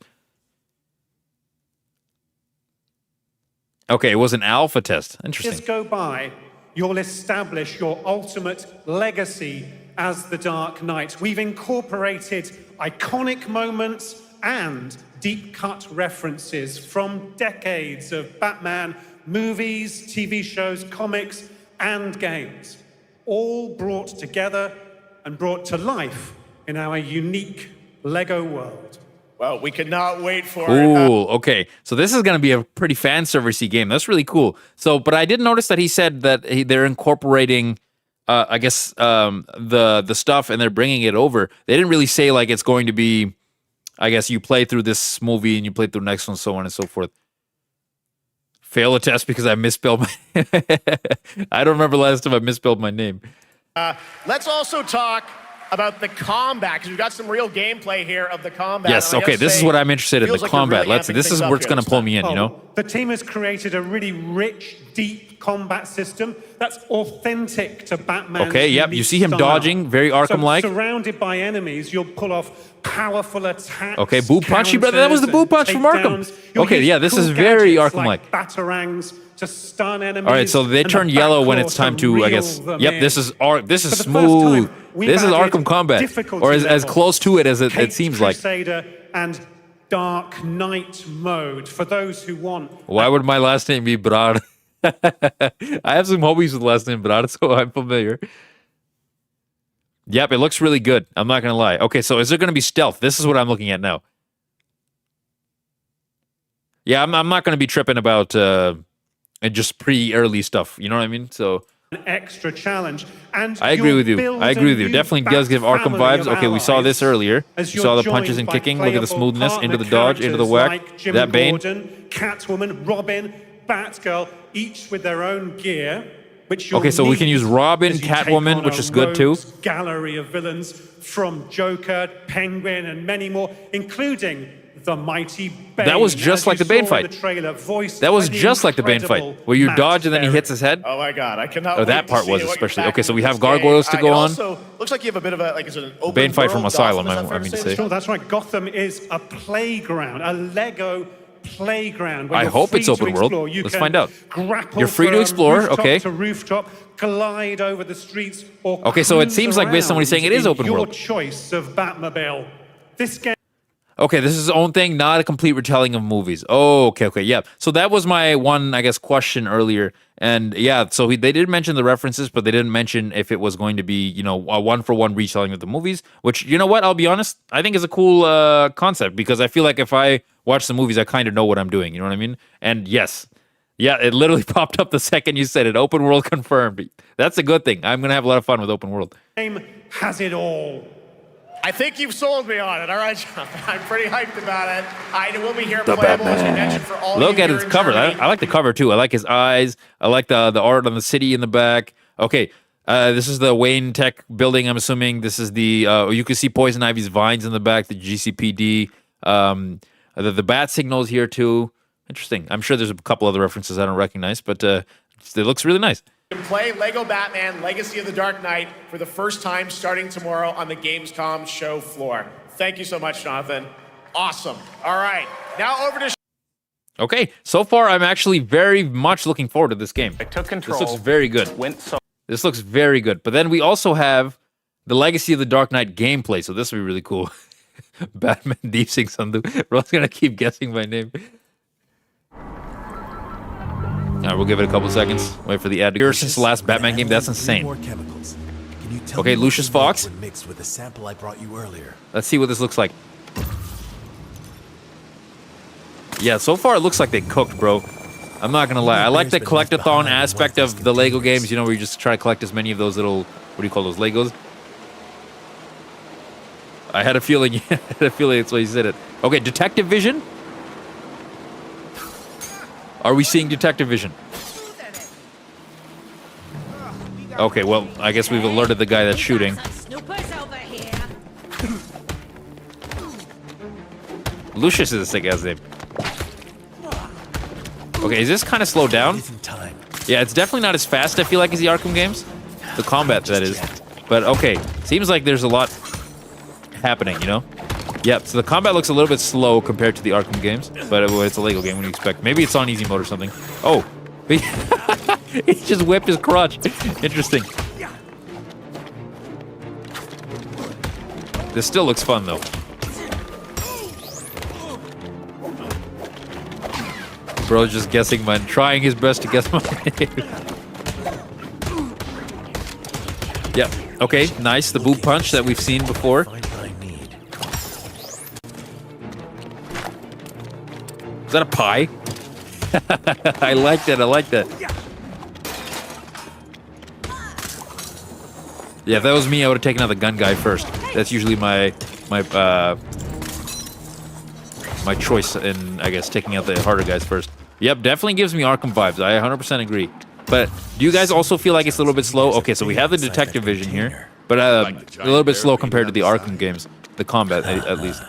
Speaker 1: Okay, it was an alpha test. Interesting.
Speaker 9: Just go by, you'll establish your ultimate legacy as the Dark Knight. We've incorporated iconic moments and deep-cut references from decades of Batman movies, TV shows, comics, and games, all brought together and brought to life in our unique Lego world.
Speaker 4: Well, we could not wait for
Speaker 1: it. Ooh, okay. So this is going to be a pretty fan servicey game. That's really cool. So, but I did notice that he said that they're incorporating, the stuff and they're bringing it over. They didn't really say like it's going to be, I guess you play through this movie and you play through the next one, so on and so forth. Fail a test because I misspelled my... I don't remember last time I misspelled my name.
Speaker 4: Let's also talk about the combat, because we've got some real gameplay here of the combat.
Speaker 1: Yes,
Speaker 4: And I
Speaker 1: okay,
Speaker 4: gotta
Speaker 1: this is
Speaker 4: say,
Speaker 1: what I'm interested in, the
Speaker 4: feels like they're
Speaker 1: combat.
Speaker 4: really
Speaker 1: Let's.
Speaker 4: amping
Speaker 1: This is
Speaker 4: things
Speaker 1: where
Speaker 4: up
Speaker 1: it's
Speaker 4: here
Speaker 1: going to
Speaker 4: this
Speaker 1: pull
Speaker 4: time.
Speaker 1: me in, you know?
Speaker 9: The team has created a really rich, deep combat system that's authentic to Batman.
Speaker 1: Okay, yep, you see him dodging, very Arkham-like.
Speaker 9: So surrounded by enemies, you'll pull off powerful attacks.
Speaker 1: Okay, Boo Punchy, brother. That was the Boo Punch from Arkham.
Speaker 9: takedowns. You'll
Speaker 1: Okay,
Speaker 9: use
Speaker 1: yeah, this
Speaker 9: cool
Speaker 1: is very
Speaker 9: gadgets
Speaker 1: Arkham-like.
Speaker 9: Like batarangs to stun enemies.
Speaker 1: All right, so they
Speaker 9: and
Speaker 1: turn
Speaker 9: the
Speaker 1: yellow when
Speaker 9: backclaw
Speaker 1: it's time to, I
Speaker 9: reel
Speaker 1: guess.
Speaker 9: them
Speaker 1: Yep,
Speaker 9: in.
Speaker 1: this is
Speaker 9: For the first
Speaker 1: smooth.
Speaker 9: time, we've
Speaker 1: This is
Speaker 9: added
Speaker 1: Arkham combat,
Speaker 9: difficulty
Speaker 1: or as
Speaker 9: levels.
Speaker 1: close to it as it
Speaker 9: Caped
Speaker 1: seems like.
Speaker 9: Crusader and Dark Knight mode for those who want.
Speaker 1: Why would my last name be Brar? I have some homies with the last name Brar, so I'm familiar. Yep, it looks really good. I'm not gonna lie. Okay, so is there gonna be stealth? This is what I'm looking at now. Yeah, I'm not gonna be tripping about just pre-early stuff. You know what I mean? So
Speaker 9: An extra challenge. And
Speaker 1: I agree
Speaker 9: you'll
Speaker 1: with you.
Speaker 9: build
Speaker 1: I agree with
Speaker 9: a
Speaker 1: you.
Speaker 9: new
Speaker 1: Definitely does give
Speaker 9: Bat
Speaker 1: Arkham
Speaker 9: family
Speaker 1: vibes.
Speaker 9: of
Speaker 1: Okay, we saw this
Speaker 9: allies
Speaker 1: earlier.
Speaker 9: as
Speaker 1: You
Speaker 9: you're
Speaker 1: saw the
Speaker 9: joined
Speaker 1: punches and
Speaker 9: by
Speaker 1: kicking. Look at the
Speaker 9: playable
Speaker 1: smoothness
Speaker 9: partner
Speaker 1: into the dodge, into the
Speaker 9: characters
Speaker 1: whack.
Speaker 9: like Jim
Speaker 1: That Bane.
Speaker 9: Gordon, Catwoman, Robin, Batgirl, each with their own gear. Which you'll
Speaker 1: Okay, so we can
Speaker 9: need
Speaker 1: use Robin,
Speaker 9: as you take
Speaker 1: Catwoman,
Speaker 9: on
Speaker 1: which
Speaker 9: a
Speaker 1: is good too.
Speaker 9: rogues gallery of villains from Joker, Penguin, and many more, including the mighty Bane.
Speaker 1: That was just
Speaker 9: as
Speaker 1: like
Speaker 9: you
Speaker 1: the Bane
Speaker 9: saw in
Speaker 1: fight.
Speaker 9: the trailer, voiced
Speaker 1: That was
Speaker 9: by the
Speaker 1: just like the Bane fight,
Speaker 9: incredible
Speaker 1: where you
Speaker 9: Matt
Speaker 1: dodge and then he
Speaker 9: Berry.
Speaker 1: hits his head.
Speaker 4: Oh my God, I cannot.
Speaker 1: Oh,
Speaker 4: wait
Speaker 1: that
Speaker 4: to
Speaker 1: part
Speaker 4: see
Speaker 1: was
Speaker 4: what you're
Speaker 1: especially-
Speaker 4: back
Speaker 1: okay, so we
Speaker 4: in
Speaker 1: have
Speaker 4: this game.
Speaker 1: gargoyles to
Speaker 4: It
Speaker 1: go on.
Speaker 4: Also looks like you have a bit of a is it an open
Speaker 1: Bane fight from
Speaker 4: world
Speaker 1: Asylum,
Speaker 4: Gotham? Is that
Speaker 1: I
Speaker 4: fair
Speaker 1: mean to
Speaker 4: say?
Speaker 1: say.
Speaker 9: Sure, that's right. Gotham is a playground, a Lego playground. Where
Speaker 1: I
Speaker 9: you're
Speaker 1: hope
Speaker 9: free
Speaker 1: it's
Speaker 9: to
Speaker 1: open world.
Speaker 9: explore. You
Speaker 1: Let's
Speaker 9: can
Speaker 1: find out.
Speaker 9: Grapple
Speaker 1: You're free to
Speaker 9: from
Speaker 1: explore,
Speaker 9: rooftop
Speaker 1: okay.
Speaker 9: to rooftop, glide over the streets, or
Speaker 1: Okay, so it
Speaker 9: cruise
Speaker 1: seems like based on what he's saying, it is
Speaker 9: around
Speaker 1: open
Speaker 9: in
Speaker 1: world.
Speaker 9: Your choice of Batmobile. This game.
Speaker 1: Okay, this is his own thing, not a complete retelling of movies. Oh, okay, yeah. So that was my one, I guess, question earlier. And yeah, so they did mention the references, but they didn't mention if it was going to be, you know, a one-for-one retelling of the movies, which, you know what, I'll be honest, I think is a cool concept, because I feel like if I watch the movies, I kind of know what I'm doing, you know what I mean? And yes, yeah, it literally popped up the second you said it. Open world confirmed. That's a good thing. I'm going to have a lot of fun with open world.
Speaker 9: Game has it all.
Speaker 4: I think you've sold me on it. All right, Jonathan. I'm pretty hyped about it. It will be here playable, as we mentioned, for all
Speaker 1: Look
Speaker 4: you
Speaker 1: at
Speaker 4: here
Speaker 1: its
Speaker 4: in
Speaker 1: cover.
Speaker 4: Germany.
Speaker 1: I like the cover too. I like his eyes. I like the art on the city in the back. Okay, this is the Wayne Tech building. I'm assuming this is the. You can see Poison Ivy's vines in the back. The GCPD. The bat signals here too. Interesting. I'm sure there's a couple other references I don't recognize, but it looks really nice.
Speaker 4: You can play Lego Batman Legacy of the Dark Knight for the first time starting tomorrow on the Gamescom show floor. Thank you so much, Jonathan. Awesome. All right, now over to...
Speaker 1: Okay, so far I'm actually very much looking forward to this game.
Speaker 10: I took control.
Speaker 1: This looks very good. This looks very good. But then we also have the Legacy of the Dark Knight gameplay, so this will be really cool. Batman Deep Sing Sandhu. Ro's gonna keep guessing my name. All right, we'll give it a couple seconds. Wait for the ad to go. Since the last Batman game, that's insane. Okay, Lucius Fox.
Speaker 6: Mixed with the sample I brought you earlier.
Speaker 1: Let's see what this looks like. Yeah, so far it looks like they cooked, bro. I'm not gonna lie. I like the collectathon aspect of the Lego games, you know, where you just try to collect as many of those little, what do you call those, Legos? I had a feeling, that's why you said it. Okay, Detective Vision. Are we seeing Detective Vision? Okay, well, I guess we've alerted the guy that's shooting. Lucius is a sick ass name. Okay, is this kind of slowed down? Yeah, it's definitely not as fast, I feel like, as the Arkham games. The combat, that is. But okay, seems like there's a lot happening, you know? Yep, so the combat looks a little bit slow compared to the Arkham games, but it's a Lego game, what do you expect? Maybe it's on easy mode or something. Oh, he just whipped his crotch. Interesting. This still looks fun, though. Bro's just guessing mine, trying his best to guess my name. Yep, okay, nice. The boot punch that we've seen before. Is that a pie? I like that, I like that. Yeah, if that was me, I would have taken out the gun guy first. That's usually my choice in, I guess, taking out the harder guys first. Yep, definitely gives me Arkham vibes. I 100% agree. But do you guys also feel like it's a little bit slow? Okay, so we have the detective vision here, but a little bit slow compared to the Arkham games. The combat, at least.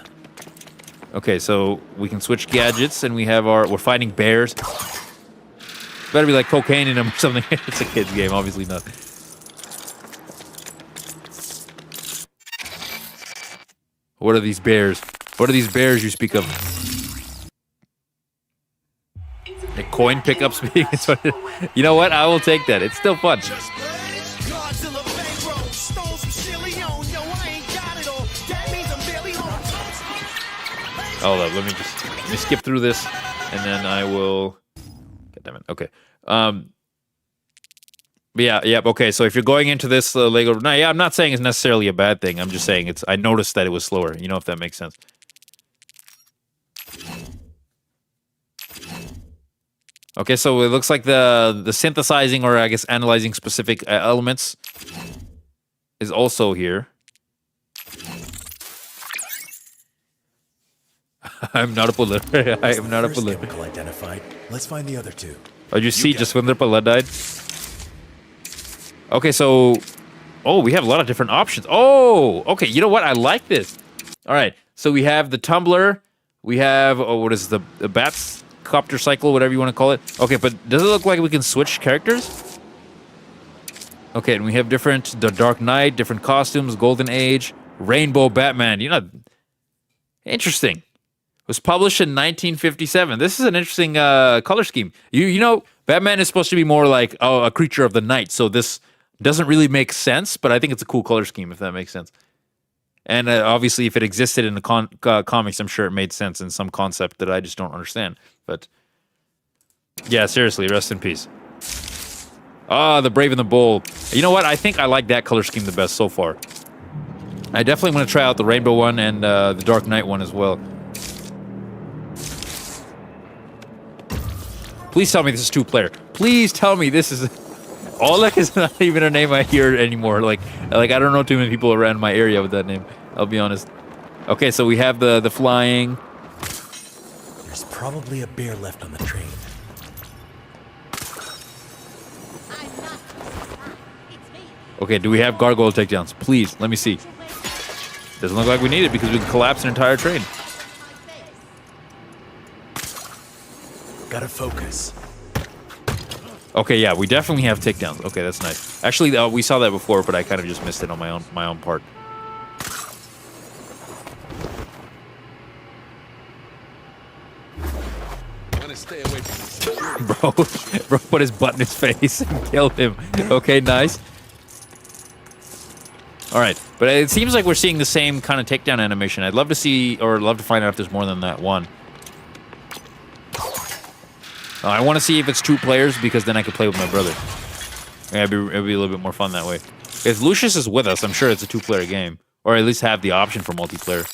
Speaker 1: Okay, so we can switch gadgets, and we have we're fighting bears. Better be like cocaine in them or something. It's a kid's game, obviously not. What are these bears? What are these bears you speak of? A coin pickup speaking. You know what? I will take that. It's still fun. Hold up, let me skip through this, and then I will. God damn it. Okay. But yeah. Okay. So if you're going into this Lego, no, yeah, I'm not saying it's necessarily a bad thing. I'm just saying it's. I noticed that it was slower. You know, if that makes sense. Okay, so it looks like the synthesizing, or I guess analyzing specific elements, is also here. I'm not a bullet. I am not a bullet.
Speaker 6: Identified. Let's find the other two.
Speaker 1: Oh, you see, just when the bullet died. Okay, so, we have a lot of different options. Oh, okay. You know what? I like this. All right. So we have the tumbler. We have what is the bats copter cycle, whatever you want to call it. Okay, but does it look like we can switch characters? Okay, and we have the Dark Knight, different costumes, Golden Age, Rainbow Batman. You know, interesting. It was published in 1957. This is an interesting color scheme. You know, Batman is supposed to be more like a creature of the night, so this doesn't really make sense, but I think it's a cool color scheme, if that makes sense. And obviously, if it existed in the comics, I'm sure it made sense in some concept that I just don't understand. But yeah, seriously, rest in peace. The Brave and the Bold. You know what? I think I like that color scheme the best so far. I definitely want to try out the Rainbow one and the Dark Knight one as well. Please tell me this is 2-player. Please tell me this is... Oleg is not even a name I hear anymore. Like I don't know too many people around my area with that name. I'll be honest. Okay, so we have the flying.
Speaker 6: There's probably a bear left on the train.
Speaker 1: Okay, do we have gargoyle takedowns? Please, let me see. Doesn't look like we need it because we can collapse an entire train.
Speaker 6: Gotta focus.
Speaker 1: Okay, yeah, we definitely have takedowns. Okay, that's nice. Actually, we saw that before, but I kind of just missed it on my own part.
Speaker 2: Stay away from this.
Speaker 1: Bro put his butt in his face and killed him. Okay, nice. All right, but it seems like we're seeing the same kind of takedown animation. I'd love to see, or love to find out if there's more than that one. I want to see if it's 2 players because then I could play with my brother. Yeah, it'd be a little bit more fun that way. If Lucius is with us, I'm sure it's a 2-player game, or at least have the option for multiplayer.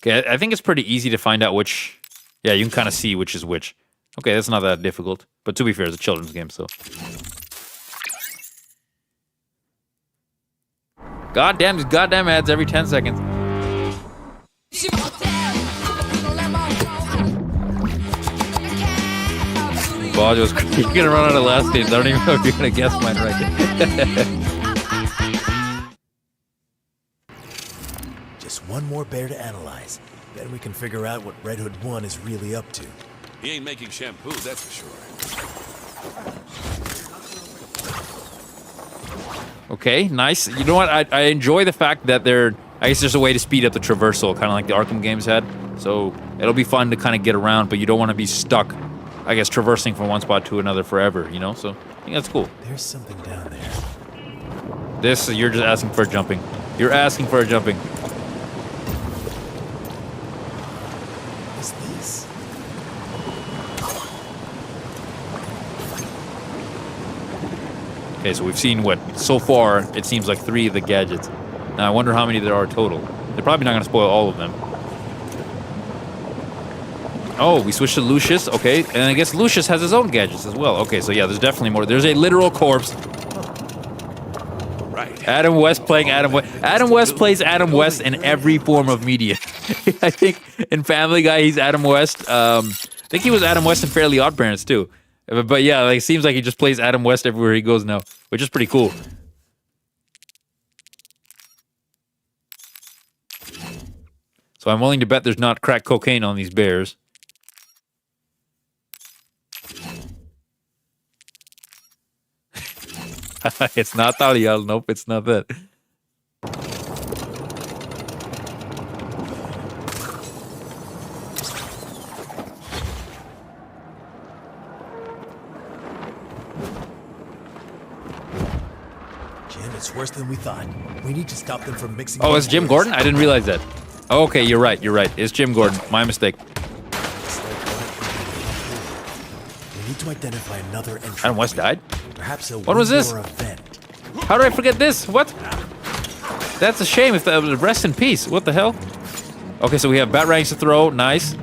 Speaker 1: Okay, I think it's pretty easy to find out which... Yeah, you can kind of see which is which. Okay, that's not that difficult. But to be fair, it's a children's game, so... Goddamn ads every 10 seconds. Bob was you're gonna run out of last names. I don't even know if you're gonna guess mine right.
Speaker 6: Just one more bear to analyze. Then we can figure out what Red Hood 1 is really up to.
Speaker 2: He ain't making shampoo, that's for sure.
Speaker 1: Okay, nice. You know what? I enjoy the fact that I guess there's a way to speed up the traversal, kind of like the Arkham games had. So it'll be fun to kind of get around, but you don't want to be stuck, I guess, traversing from one spot to another forever, you know? So I think that's cool.
Speaker 6: There's something down there.
Speaker 1: You're just asking for jumping. You're asking for a jumping.
Speaker 6: What's this?
Speaker 1: Okay, so we've seen so far, it seems like 3 of the gadgets. Now, I wonder how many there are total. They're probably not going to spoil all of them. Oh, we switched to Lucius. Okay, and I guess Lucius has his own gadgets as well. Okay, so yeah, there's definitely more. There's a literal corpse.
Speaker 2: Right.
Speaker 1: Adam West playing Adam West. Adam West plays Adam West in every form of media. I think in Family Guy he's Adam West. I think he was Adam West in Fairly Odd Parents too. But yeah, like it seems like he just plays Adam West everywhere he goes now, which is pretty cool. So I'm willing to bet there's not crack cocaine on these bears. It's not Talial. Nope, it's not that.
Speaker 6: Jim, it's worse than we thought. We need to stop them from mixing.
Speaker 1: Oh, it's Jim Gordon? I didn't realize that. Oh, okay, you're right. You're right. It's Jim Gordon. My mistake.
Speaker 6: We need to identify another entrant.
Speaker 1: Adam West died?
Speaker 6: Perhaps a
Speaker 1: What was this?
Speaker 6: window or a vent.
Speaker 1: How did I forget this? What? That's a shame. If that was rest in peace. What the hell? Okay, so we have batarangs to throw. Nice.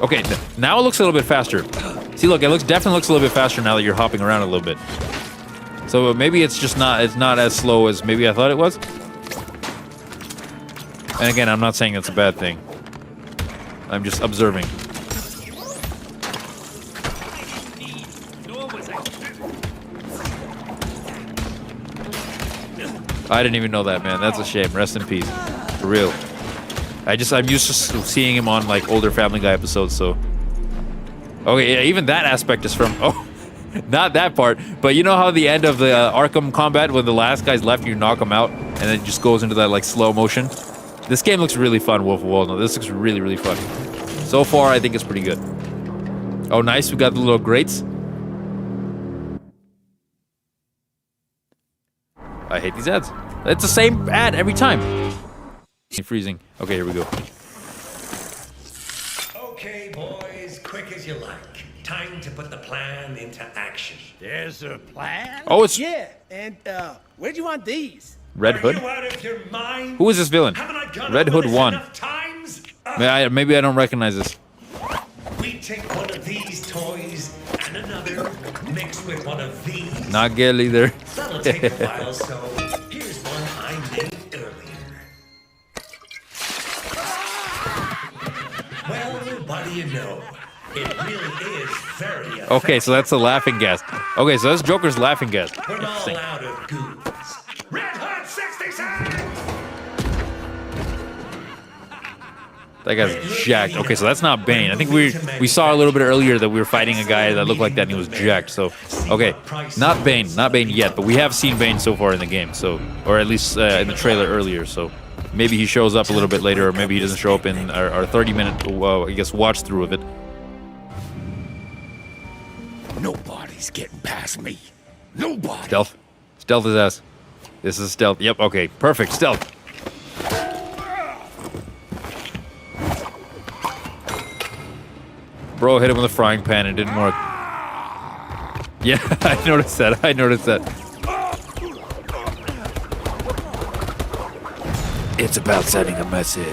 Speaker 1: Okay, now it looks a little bit faster. See, look, definitely looks a little bit faster now that you're hopping around a little bit. So maybe it's just not as slow as maybe I thought it was. And again, I'm not saying that's a bad thing. I'm just observing. I didn't even know that, man. That's a shame. Rest in peace. For real. I'm used to seeing him on like older Family Guy episodes, so. Okay, yeah, even that aspect is from, oh, not that part, but you know how the end of the Arkham combat, when the last guy's left, you knock him out, and then it just goes into that like slow motion? This game looks really fun, Wolf of Wall Street. This looks really, really fun. So far, I think it's pretty good. Oh, nice. We got the little grates. I hate these ads. It's the same ad every time. Freezing. Okay, here we go.
Speaker 6: Okay, boys, quick as you like. Time to put the plan into action.
Speaker 2: There's a plan?
Speaker 1: Oh, it's
Speaker 2: Yeah, and where'd you want these?
Speaker 1: Red Hood.
Speaker 6: Are you out of your mind?
Speaker 1: Who is this villain?
Speaker 6: Haven't I gone
Speaker 1: Red
Speaker 6: over
Speaker 1: Hood
Speaker 6: this
Speaker 1: 1.
Speaker 6: enough times?
Speaker 1: Maybe I don't recognize this.
Speaker 6: We take one of these toys and another mixed with one of these.
Speaker 1: Not Gale either.
Speaker 6: That'll take a while, so here's one I made earlier. Well, what do you know? It really is very effective.
Speaker 1: Okay, so that's the laughing gas. Okay, so that's Joker's laughing gas.
Speaker 6: We're all
Speaker 1: Interesting.
Speaker 6: out of goons. Red Hood 67!
Speaker 1: That guy's jacked. Okay, so that's not Bane. I think we saw a little bit earlier that we were fighting a guy that looked like that and he was jacked. So, okay, not Bane yet, but we have seen Bane so far in the game. So, or at least in the trailer earlier. So, maybe he shows up a little bit later, or maybe he doesn't show up in our 30-minute, I guess, watch through of it.
Speaker 2: Nobody's getting past me. Nobody.
Speaker 1: Stealth. Stealth his ass. This is stealth. Yep, okay. Perfect. Stealth. Bro hit him with a frying pan and it didn't work. Yeah, I noticed that. It's about sending a message.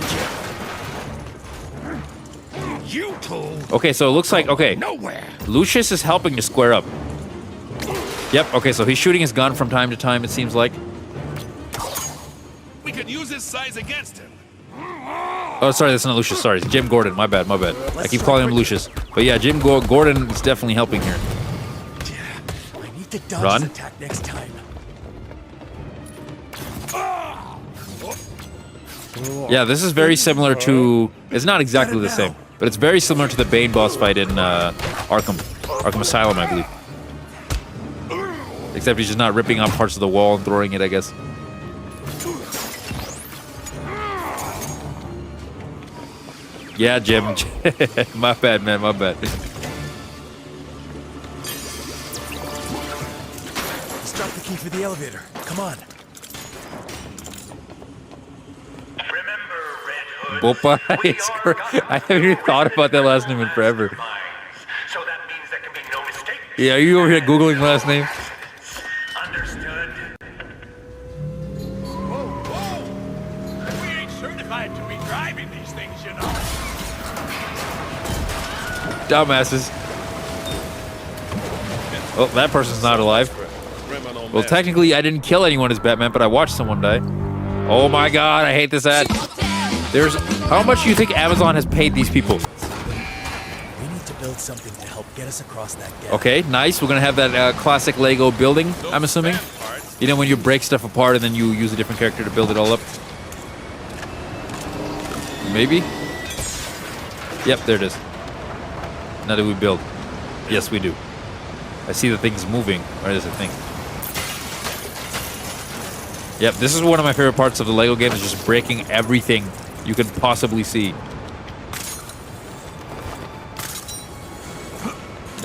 Speaker 2: You two.
Speaker 1: Okay, so it looks like, okay,
Speaker 2: Nowhere.
Speaker 1: Lucius is helping to square up. Yep, okay, so he's shooting his gun from time to time, it seems like.
Speaker 2: We could use his size against him.
Speaker 1: Oh, sorry, that's not Lucius. Sorry, it's Jim Gordon. My bad. I keep calling him Lucius. But yeah, Jim Gordon is definitely helping here.
Speaker 6: I need to dodge
Speaker 1: Run.
Speaker 6: this attack next time.
Speaker 1: Yeah, this is very similar to... It's not exactly the same, but it's very similar to the Bane boss fight in Arkham Asylum, I believe. Except he's just not ripping out parts of the wall and throwing it, I guess. Yeah, Jim. My bad, man. My bad.
Speaker 6: Let's drop the key for the elevator. Come on.
Speaker 10: Remember, Red Hood.
Speaker 1: Bopa. I haven't even thought about that last name in forever.
Speaker 10: So that means there can be no mistake.
Speaker 1: Yeah, are you over here Googling last name?
Speaker 10: Understood.
Speaker 2: We ain't certified to be driving these things, you know.
Speaker 1: dumbasses. Oh, that person's not alive. Well, technically, I didn't kill anyone as Batman, but I watched someone die. Oh my god, I hate this ad. There's... How much do you think Amazon has paid these people?
Speaker 6: We need to build something to help get us across that gap.
Speaker 1: Okay, nice. We're gonna have that classic Lego building, I'm assuming. You know, when you break stuff apart and then you use a different character to build it all up. Maybe? Yep, there it is. Now do we build? Yes, we do. I see the thing's moving. Or is it thing? Yep, this is one of my favorite parts of the Lego game, is just breaking everything you could possibly see.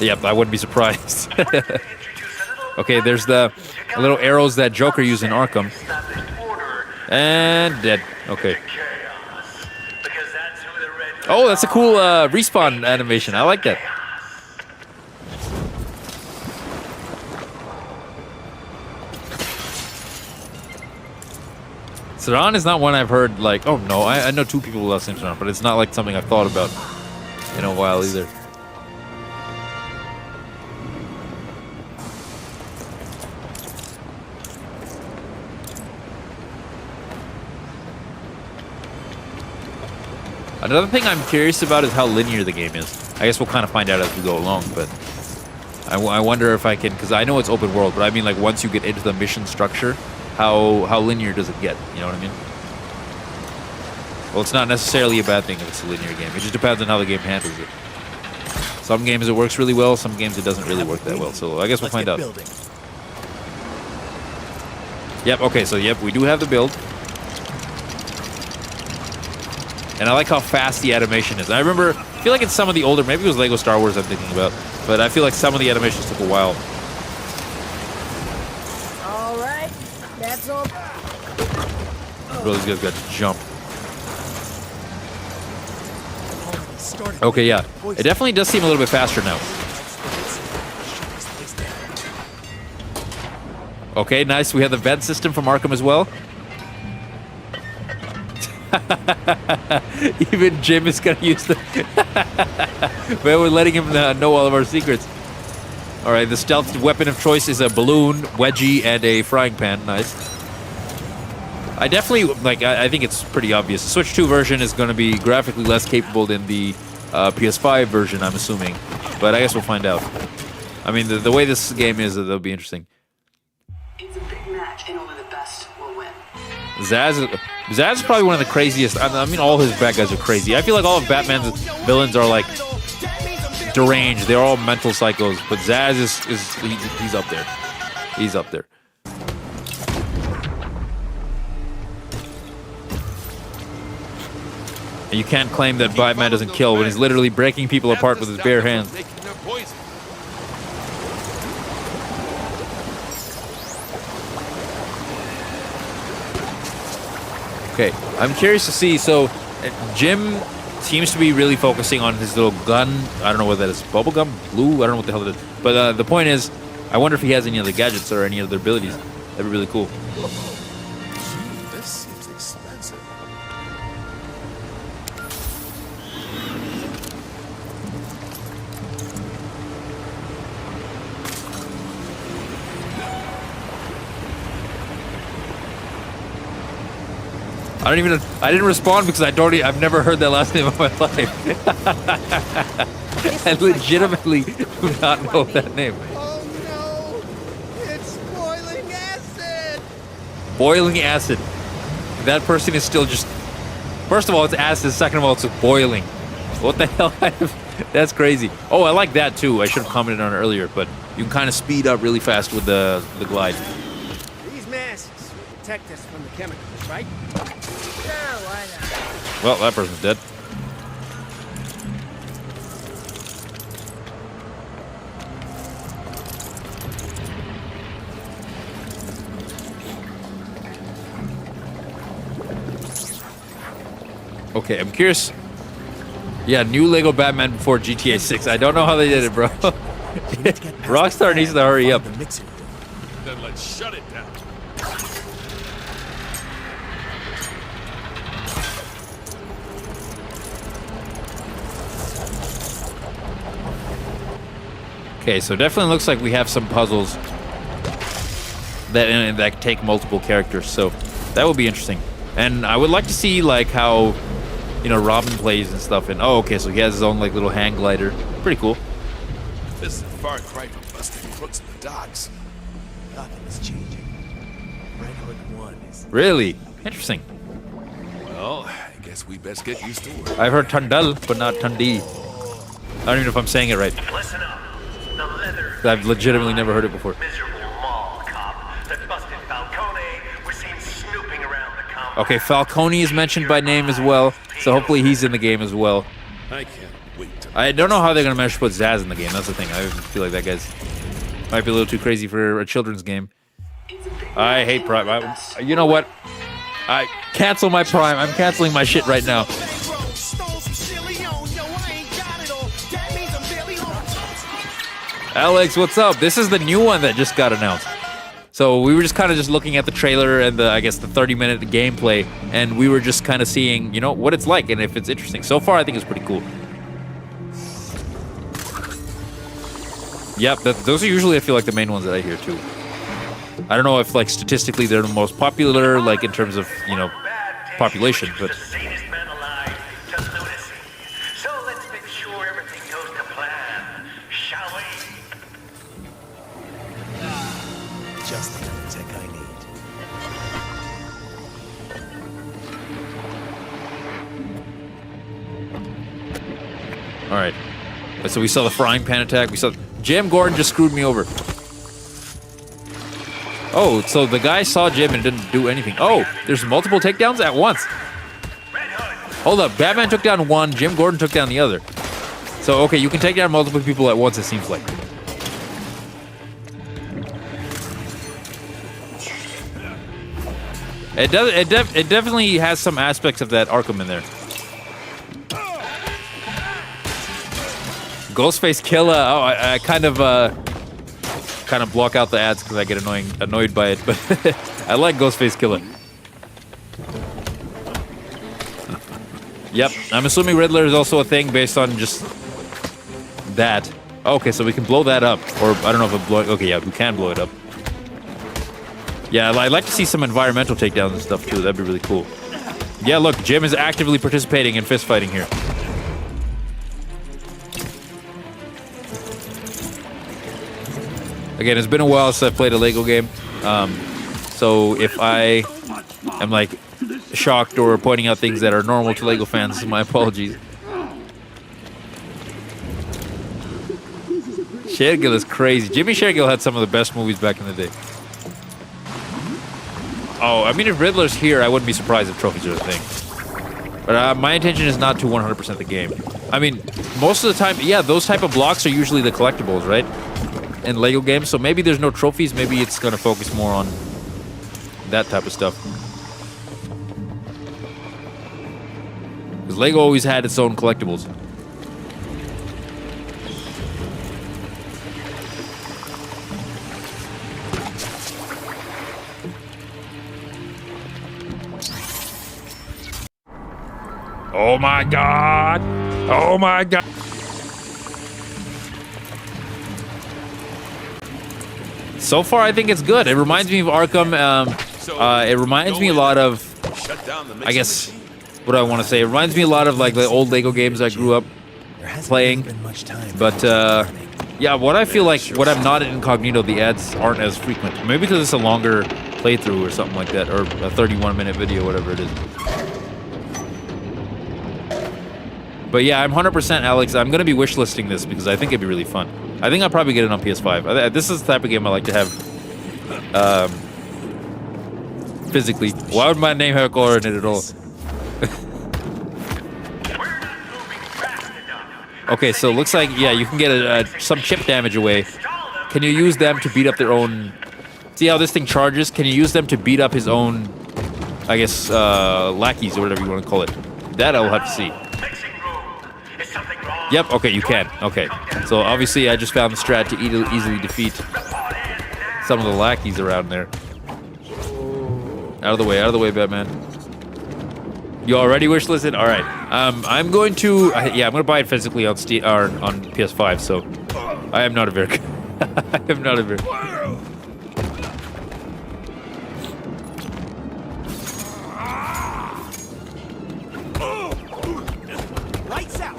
Speaker 1: Yep, I wouldn't be surprised. Okay, there's the little arrows that Joker used in Arkham. And dead. Okay. Oh, that's a cool respawn animation. I like that. Saran is not one I've heard, like, oh no, I know two people who love Saran, but it's not like something I've thought about in a while either. Another thing I'm curious about is how linear the game is. I guess we'll kind of find out as we go along, but I wonder if I can, because I know it's open world, but I mean, like, once you get into the mission structure, how linear does it get? You know what I mean? Well, it's not necessarily a bad thing if it's a linear game. It just depends on how the game handles it. Some games it works really well, some games it doesn't really work that well. So I guess we'll find out. Yep, okay, so yep, we do have the build. And I like how fast the animation is. I remember, I feel like it's some of the older, maybe it was Lego Star Wars I'm thinking about, but I feel like some of the animations took a while.
Speaker 11: All right, that's all.
Speaker 1: Bro, these guys got to jump. Okay, yeah. It definitely does seem a little bit faster now. Okay, nice. We have the vent system from Arkham as well. Even Jim is gonna use the... But we're letting him know all of our secrets. Alright, the stealth weapon of choice is a balloon, wedgie, and a frying pan. Nice. I definitely, like, I think it's pretty obvious. The Switch 2 version is gonna be graphically less capable than the PS5 version, I'm assuming. But I guess we'll find out. I mean, the way this game is, that'll be interesting.
Speaker 12: It's a big match, and only the best will win.
Speaker 1: Zaz is probably one of the craziest. I mean, all his bad guys are crazy. I feel like all of Batman's villains are like deranged. They're all mental psychos. But Zaz he's up there. He's up there. And you can't claim that Batman doesn't kill when he's literally breaking people apart with his bare hands. Okay, I'm curious to see. So, Jim seems to be really focusing on his little gun. I don't know what that is. Bubblegum? Blue? I don't know what the hell it is. But the point is, I wonder if he has any other gadgets or any other abilities. That'd be really cool.
Speaker 6: This seems expensive.
Speaker 1: I didn't respond because I've never heard that last name in my life. I legitimately do not know that name.
Speaker 2: Oh no! It's boiling acid!
Speaker 1: Boiling acid. That person is still just... First of all, it's acid. Second of all, it's boiling. What the hell? That's crazy. Oh, I like that too. I should have commented on it earlier, but you can kind of speed up really fast with the glide.
Speaker 2: These masks will protect us from the chemicals, right?
Speaker 11: Sure, why not?
Speaker 1: Well, that person's dead. Okay, I'm curious. Yeah, new Lego Batman before GTA 6. I don't know how they did it, bro. Rockstar needs to hurry up.
Speaker 2: Then let's shut it down.
Speaker 1: Okay, so definitely looks like we have some puzzles that take multiple characters. So that will be interesting. And I would like to see like how, you know, Robin plays and stuff. And oh, okay, so he has his own like little hang glider. Pretty cool.
Speaker 2: This is a far cry from busting crooks in the docks.
Speaker 6: Nothing is changing. Red Hood 1 is...
Speaker 1: Really interesting.
Speaker 2: Well, I guess we best get used to it.
Speaker 1: I've heard Tundal, but not Tundi. I don't even know if I'm saying it right.
Speaker 10: Listen up. The leather.
Speaker 1: I've legitimately never heard it before.
Speaker 10: Miserable mall cop that busted Falcone was seen snooping around the compound.
Speaker 1: Okay, Falcone is mentioned by name as well, so hopefully he's in the game as well.
Speaker 2: I can't wait to...
Speaker 1: I don't know how they're gonna manage to put Zaz in the game. That's the thing. I feel like that guy's might be a little too crazy for a children's game. I hate Prime. You know what? I cancel my Prime. I'm canceling my shit right now. Alex, what's up? This is the new one that just got announced. So we were just kind of just looking at the trailer and I guess the 30-minute gameplay, and we were just kind of seeing, you know, what it's like and if it's interesting. So far, I think it's pretty cool. Yep, those are usually, I feel like, the main ones that I hear too. I don't know if like statistically they're the most popular, like in terms of, you know, population, but
Speaker 10: So let's make sure everything goes to plan, shall we?
Speaker 6: Just the kind of tech I need.
Speaker 1: all right. So we saw the frying pan attack. We saw Jim Gordon just screwed me over. Oh, so the guy saw Jim and didn't do anything. Oh, there's multiple takedowns at once. Hold up, Batman took down one, Jim Gordon took down the other. So, okay, you can take down multiple people at once, it seems like. It definitely has some aspects of that Arkham in there. Ghostface Killer. Oh, I kind of block out the ads because I get annoyed by it, but I like Ghostface Killer. Yep, I'm assuming Riddler is also a thing based on just that. Okay, so we can blow that up, or I don't know if it blow. Okay, yeah, we can blow it up. Yeah, I'd like to see some environmental takedowns and stuff too. That'd be really cool. Yeah, look, Jim is actively participating in fist fighting here. Again, it's been a while since I've played a Lego game, so if I am like shocked or pointing out things that are normal to Lego fans, my apologies. Shergill is crazy. Jimmy Shergill had some of the best movies back in the day. Oh, I mean, if Riddler's here, I wouldn't be surprised if trophies are a thing. But my intention is not to 100% the game. I mean, most of the time, yeah, those type of blocks are usually the collectibles, right? In Lego games, so maybe there's no trophies, maybe it's gonna focus more on that type of stuff. Because Lego always had its own collectibles. Oh my god! Oh my god! So far, I think it's good. It reminds me of Arkham. It reminds me a lot of, I guess, what do I want to say? It reminds me a lot of like the old Lego games I grew up playing. But yeah, what I feel like when I'm not incognito, the ads aren't as frequent. Maybe because it's a longer playthrough or something like that, or a 31-minute video, whatever it is. But yeah, I'm 100% Alex. I'm going to be wishlisting this because I think it'd be really fun. I think I'll probably get it on PS5. This is the type of game I like to have physically. Why would my name have a color in it at all? Okay, so it looks like, yeah, you can get some chip damage away. Can you use them to beat up their own... See how this thing charges? Can you use them to beat up his own, I guess, lackeys or whatever you want to call it? That I will have to see. Yep, okay, you can. Okay. So obviously I just found the strat to easily defeat some of the lackeys around there. Out of the way, Batman. You already wishlisted? Alright. I'm going to... yeah, I'm going to buy it physically on Steam, or on PS5, so... I am not a very good. I am not a very.
Speaker 2: Lights out.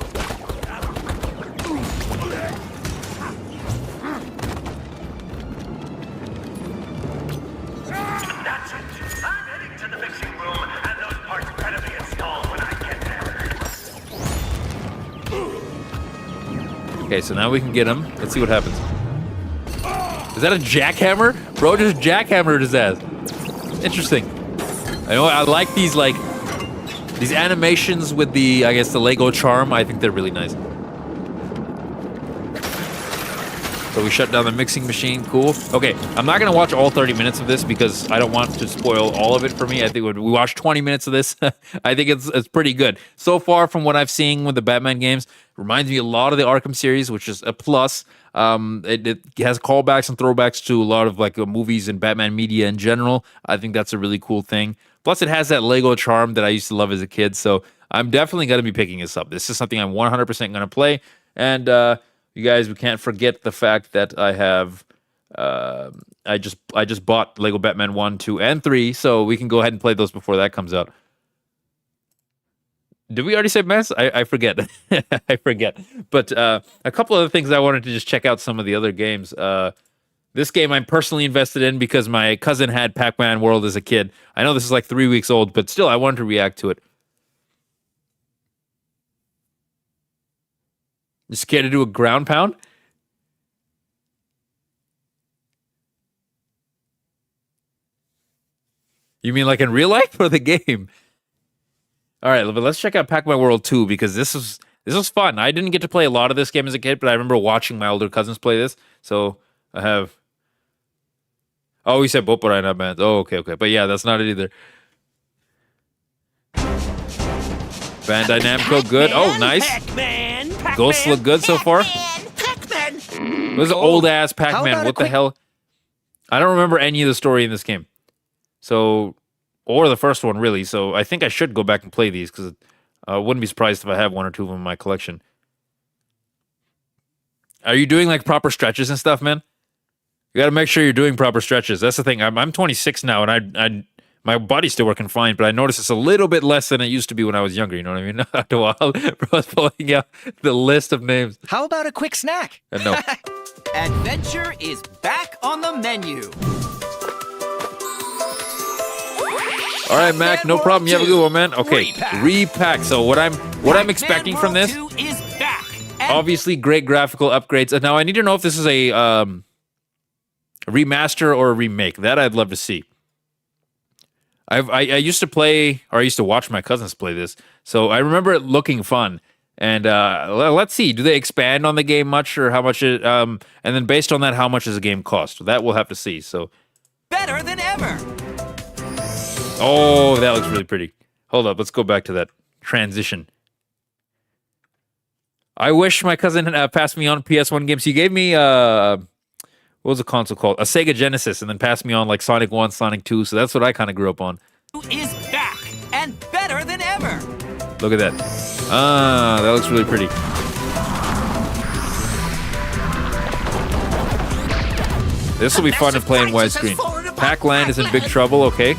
Speaker 10: That's it. I'm heading to the mixing room, and those parts better be installed when I get there.
Speaker 1: Okay, so now we can get him. Let's see what happens. Is that a jackhammer? Bro just jackhammered his ass. Interesting. I know I like these these animations with the, I guess, the Lego charm. I think they're really nice. So we shut down the mixing machine. Cool. Okay, I'm not going to watch all 30 minutes of this because I don't want to spoil all of it for me. I think when we watch 20 minutes of this, I think it's pretty good. So far from what I've seen with the Batman games, reminds me a lot of the Arkham series, which is a plus. It has callbacks and throwbacks to a lot of movies and Batman media in general. I think that's a really cool thing. Plus, it has that Lego charm that I used to love as a kid. So I'm definitely going to be picking this up. This is something I'm 100% going to play. And you guys, we can't forget the fact that I have I just bought Lego Batman 1, 2, and 3. So we can go ahead and play those before that comes out. Did we already say mess? I forget. I forget. But a couple other things I wanted to just check out some of the other games. This game I'm personally invested in because my cousin had Pac-Man World as a kid. I know this is like 3 weeks old, but still I wanted to react to it. You scared to do a ground pound? You mean like in real life or the game? All right, but let's check out Pac-Man World 2 because this was fun. I didn't get to play a lot of this game as a kid, but I remember watching my older cousins play this. So I have. Oh, he said Boparai, not bands. Oh, okay. But yeah, that's not it either. Bandai Namco, good. Oh, nice.
Speaker 2: Pac-Man,
Speaker 1: Ghosts look good so far.
Speaker 2: Pac-Man.
Speaker 1: It was an old-ass Pac-Man. What the hell? I don't remember any of the story in this game. So, or the first one, really. So I think I should go back and play these because I wouldn't be surprised if I have one or two of them in my collection. Are you doing like proper stretches and stuff, man? You got to make sure you're doing proper stretches. That's the thing. I'm 26 now, and I my body's still working fine, but I noticed it's a little bit less than it used to be when I was younger. You know what I mean? After a while, bro, I was pulling out the list of names.
Speaker 13: How about a quick snack?
Speaker 1: No.
Speaker 13: Adventure is back on the menu.
Speaker 1: All right, Mac, no problem. You have a good one, man. Okay, repack. So what I'm expecting from this?
Speaker 13: Is back.
Speaker 1: Obviously, great graphical upgrades. Now I need to know if this is a remaster or a remake. That I'd love to see. I used to play, or I used to watch my cousins play this, so I remember it looking fun. And let's see, do they expand on the game much, or how much it? And then based on that, how much does the game cost? That we'll have to see. So
Speaker 13: better than ever.
Speaker 1: Oh, that looks really pretty. Hold up, let's go back to that transition. I wish my cousin passed me on PS1 games. He gave me what was the console called? A Sega Genesis, and then passed me on like Sonic 1, Sonic 2. So that's what I kind of grew up on.
Speaker 13: Is back and better than ever.
Speaker 1: Look at that. That looks really pretty. This will be fun to play in widescreen. Pac-Land is in big trouble, okay.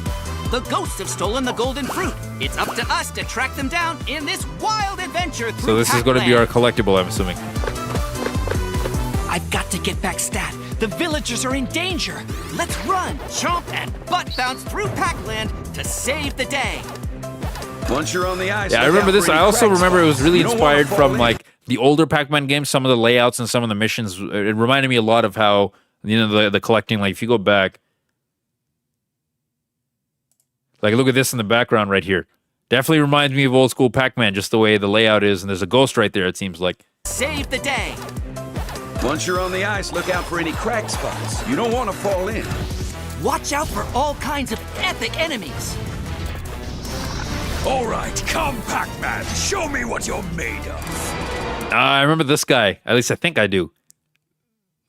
Speaker 13: The ghosts have stolen the golden fruit. It's up to us to track them down in this wild adventure through
Speaker 1: So this is going to be our collectible, I'm assuming.
Speaker 13: I've got to get back Stat. The villagers are in danger. Let's run, chomp, and butt bounce through Pac-Land to save the day.
Speaker 14: Once you're on the ice,
Speaker 1: yeah, I remember this. I also remember it was really inspired from like the older Pac-Man games. Some of the layouts and some of the missions. It reminded me a lot of how, you know, the collecting. Like if you go back, like look at this in the background right here. Definitely reminds me of old school Pac-Man, just the way the layout is. And there's a ghost right there. It seems like.
Speaker 13: Save the day.
Speaker 14: Once you're on the ice, look out for any crack spots. You don't want to fall in.
Speaker 13: Watch out for all kinds of epic enemies.
Speaker 2: All right, come, Pac-Man. Show me what you're made of.
Speaker 1: I remember this guy. At least I think I do.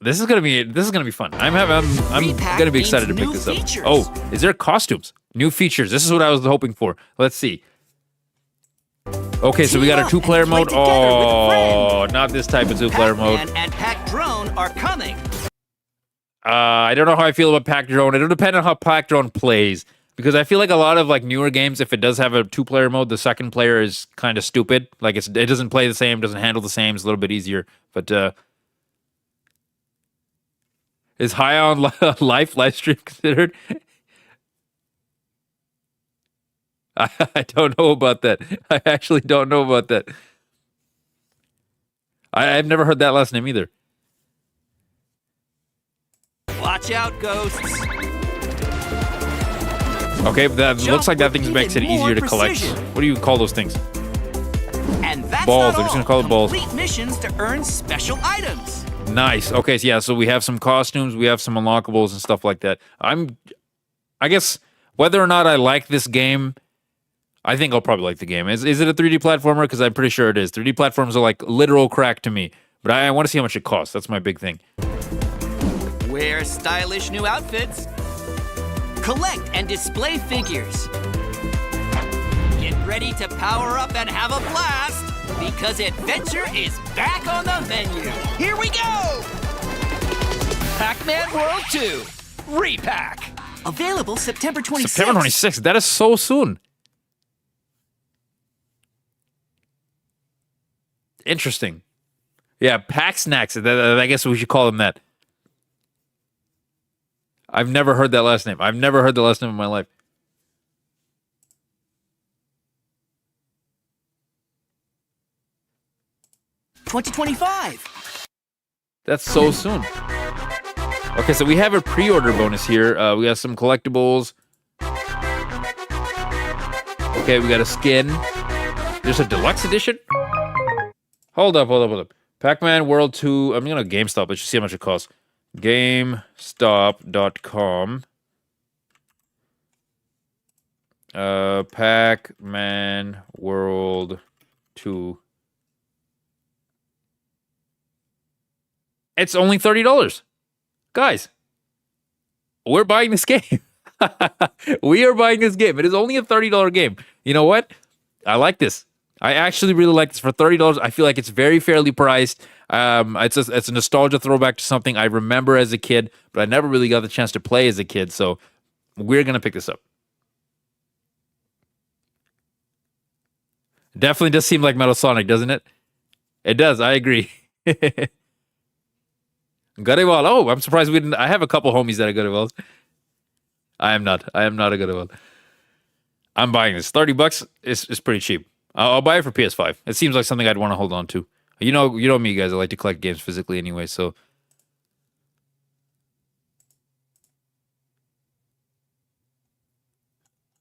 Speaker 1: This is gonna be fun. I'm gonna be excited to pick this up.
Speaker 13: Features.
Speaker 1: Oh, is there costumes? New features. This is what I was hoping for. Let's see. Okay, so we got a two-player mode. Oh, not this type of two-player mode.
Speaker 13: Pac-Man and Pac-Drone are coming.
Speaker 1: I don't know how I feel about Pack Drone. It'll depend on how Pack Drone plays. Because I feel like a lot of like newer games, if it does have a 2-player mode, the second player is kind of stupid. Like it doesn't play the same, doesn't handle the same. It's a little bit easier. But is High on Life live stream considered? I don't know about that. I actually don't know about that. I've never heard that last name either.
Speaker 13: Watch out, ghosts.
Speaker 1: Okay, that looks like that thing makes it
Speaker 13: even more
Speaker 1: easier to collect.
Speaker 13: precision.
Speaker 1: What do you call those things?
Speaker 13: And that's
Speaker 1: Balls.
Speaker 13: not
Speaker 1: I'm just gonna
Speaker 13: all.
Speaker 1: call it balls.
Speaker 13: Complete missions to earn special items.
Speaker 1: Nice. Okay, so yeah, so we have some costumes, we have some unlockables and stuff like that. I guess whether or not I like this game, I think I'll probably like the game. Is it a 3D platformer? Because I'm pretty sure it is. 3D platforms are like literal crack to me. But I want to see how much it costs. That's my big thing.
Speaker 13: Wear stylish new outfits. Collect and display figures. Get ready to power up and have a blast, because adventure is back on the menu. Here we go! Pac-Man World 2 Repack. Available September 26th.
Speaker 1: September 26th. That is so soon. Interesting. Yeah, Pack Snacks. I guess we should call them that. I've never heard that last name. I've never heard the last name in my life.
Speaker 13: $20.25.
Speaker 1: That's so soon. Okay, so we have a pre-order bonus here. We have some collectibles. Okay, we got a skin. There's a deluxe edition? Hold up. Pac-Man World 2. I'm going to GameStop. Let's just see how much it costs. GameStop.com. Pac-Man World 2. It's only $30. Guys, we're buying this game. We are buying this game. It is only a $30 game. You know what? I like this. I actually really like this. For $30, I feel like it's very fairly priced. It's a nostalgia throwback to something I remember as a kid, but I never really got the chance to play as a kid, so we're going to pick this up. Definitely does seem like Metal Sonic, doesn't it? It does. I agree. Garibal. Oh, I'm surprised we didn't. I have a couple homies that are Garibals. I am not a Garibal. I'm buying this. $30 is pretty cheap. I'll buy it for PS5. It seems like something I'd want to hold on to. You know me, guys. I like to collect games physically anyway. So,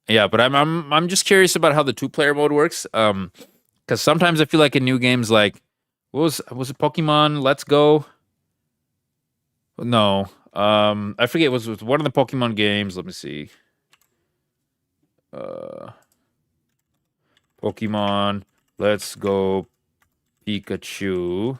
Speaker 1: yeah. But I'm just curious about how the 2-player mode works. Because sometimes I feel like in new games, like was it Pokemon Let's Go? No. I forget. It was one of the Pokemon games. Let me see. Pokemon Let's Go Pikachu.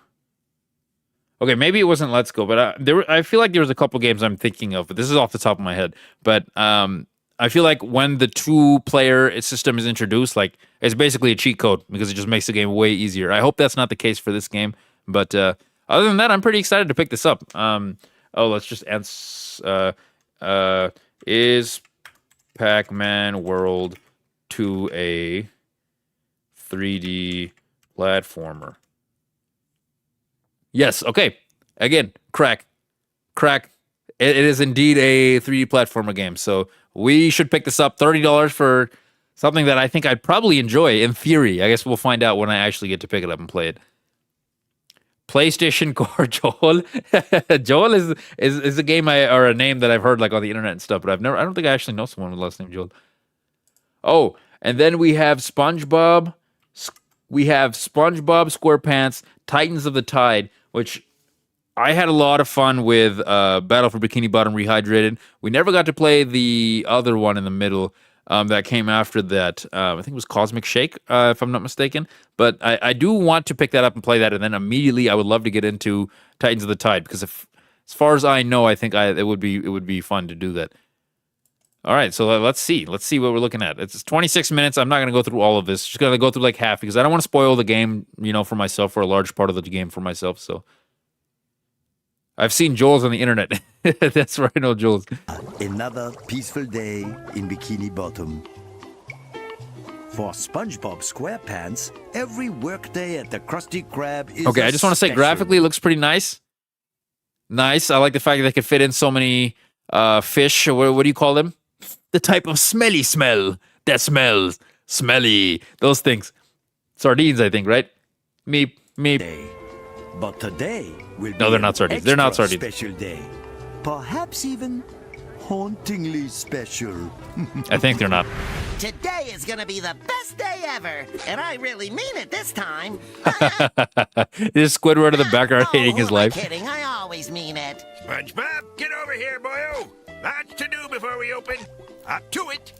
Speaker 1: Okay, maybe it wasn't Let's Go, but I feel like there was a couple games I'm thinking of, but this is off the top of my head. But I feel like when the 2-player system is introduced, like it's basically a cheat code because it just makes the game way easier. I hope that's not the case for this game, but other than that, I'm pretty excited to pick this up. Let's just answer. Is Pac-Man World 2 a 3D platformer? Yes. Okay. Again, crack. It is indeed a 3D platformer game. So we should pick this up. $30 for something that I think I'd probably enjoy in theory. I guess we'll find out when I actually get to pick it up and play it. PlayStation Core Joel. Joel is a game or a name that I've heard like on the internet and stuff, but I don't think I actually know someone with the last name Joel. Oh, and then we have SpongeBob. We have SpongeBob SquarePants, Titans of the Tide, which I had a lot of fun with. Battle for Bikini Bottom Rehydrated. We never got to play the other one in the middle that came after that. I think it was Cosmic Shake, if I'm not mistaken. But I do want to pick that up and play that, and then immediately I would love to get into Titans of the Tide because as far as I know, I think it would be fun to do that. All right, so let's see what we're looking at. It's 26 minutes. I'm not going to go through all of this. Just going to go through like half because I don't want to spoil the game, for myself, or a large part of the game for myself. So I've seen Joel's on the internet. That's where I know Joel's.
Speaker 15: Another peaceful day in Bikini Bottom. For SpongeBob SquarePants, every workday at the Krusty Krab is
Speaker 1: Okay, I just want to say
Speaker 15: special.
Speaker 1: graphically it looks pretty nice. Nice. I like the fact that they could fit in so many fish. Or what do you call them? The type of smelly smell that smells smelly. Those things. Sardines, I think, right? Meep, meep.
Speaker 15: But today will
Speaker 1: No,
Speaker 15: be
Speaker 1: they're not
Speaker 15: an
Speaker 1: sardines. They're not
Speaker 15: extra
Speaker 1: sardines.
Speaker 15: Special day. Perhaps even hauntingly special.
Speaker 1: I think they're not.
Speaker 16: Today is gonna be the best day ever, and I really mean it this time.
Speaker 1: This Squidward in the background hating his life.
Speaker 16: Kidding, I always mean it.
Speaker 17: SpongeBob, get over here, boyo. Lots to do before we open. Up to it.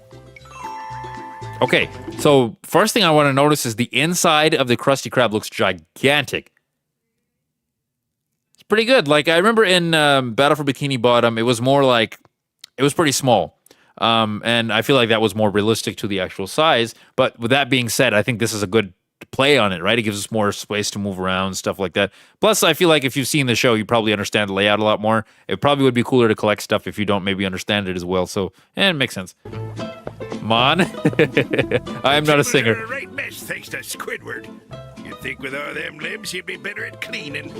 Speaker 1: Okay, so first thing I want to notice is the inside of the Krusty Krab looks gigantic. It's pretty good. Like, I remember in Battle for Bikini Bottom, it was more like, it was pretty small. And I feel like that was more realistic to the actual size. But with that being said, I think this is a good play on it, right? It gives us more space to move around, stuff like that. Plus, I feel like if you've seen the show, you probably understand the layout a lot more. It probably would be cooler to collect stuff if you don't maybe understand it as well. So, it makes sense. Mon, I am not a singer.
Speaker 17: You're a right mess, thanks to Squidward. You'd think with all them limbs, you'd be better at cleaning.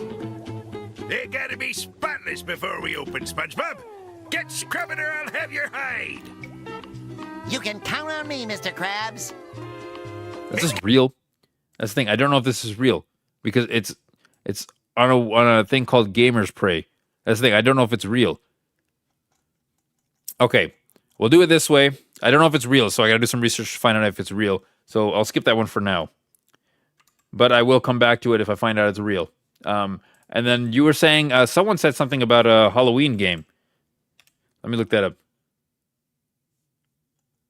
Speaker 17: They gotta be spotless before we open, SpongeBob. Get scrubbing or I'll have your hide.
Speaker 16: You can count on me, Mr. Krabs.
Speaker 1: Is this real? That's the thing. I don't know if this is real because it's on a thing called Gamers Prey. That's the thing. I don't know if it's real. Okay, we'll do it this way. I don't know if it's real, so I got to do some research to find out if it's real. So I'll skip that one for now. But I will come back to it if I find out it's real. And then you were saying someone said something about a Halloween game. Let me look that up.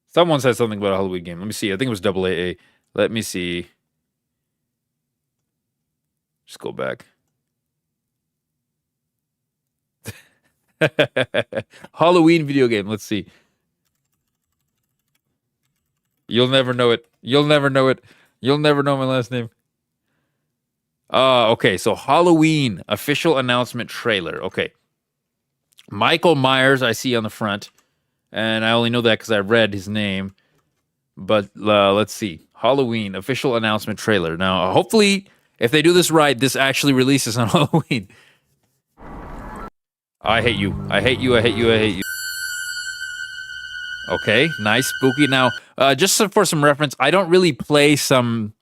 Speaker 1: Someone said something about a Halloween game. Let me see. I think it was AAA. Let me see. Just go back. Halloween video game. Let's see. You'll never know it. You'll never know it. You'll never know my last name. Okay, so Halloween official announcement trailer. Okay. Michael Myers, I see on the front. And I only know that because I read his name. But let's see. Halloween official announcement trailer. Now, hopefully, if they do this right, this actually releases on Halloween. I hate you. I hate you. I hate you. I hate you. Okay, nice, spooky. Now, just for some reference, I don't really play some...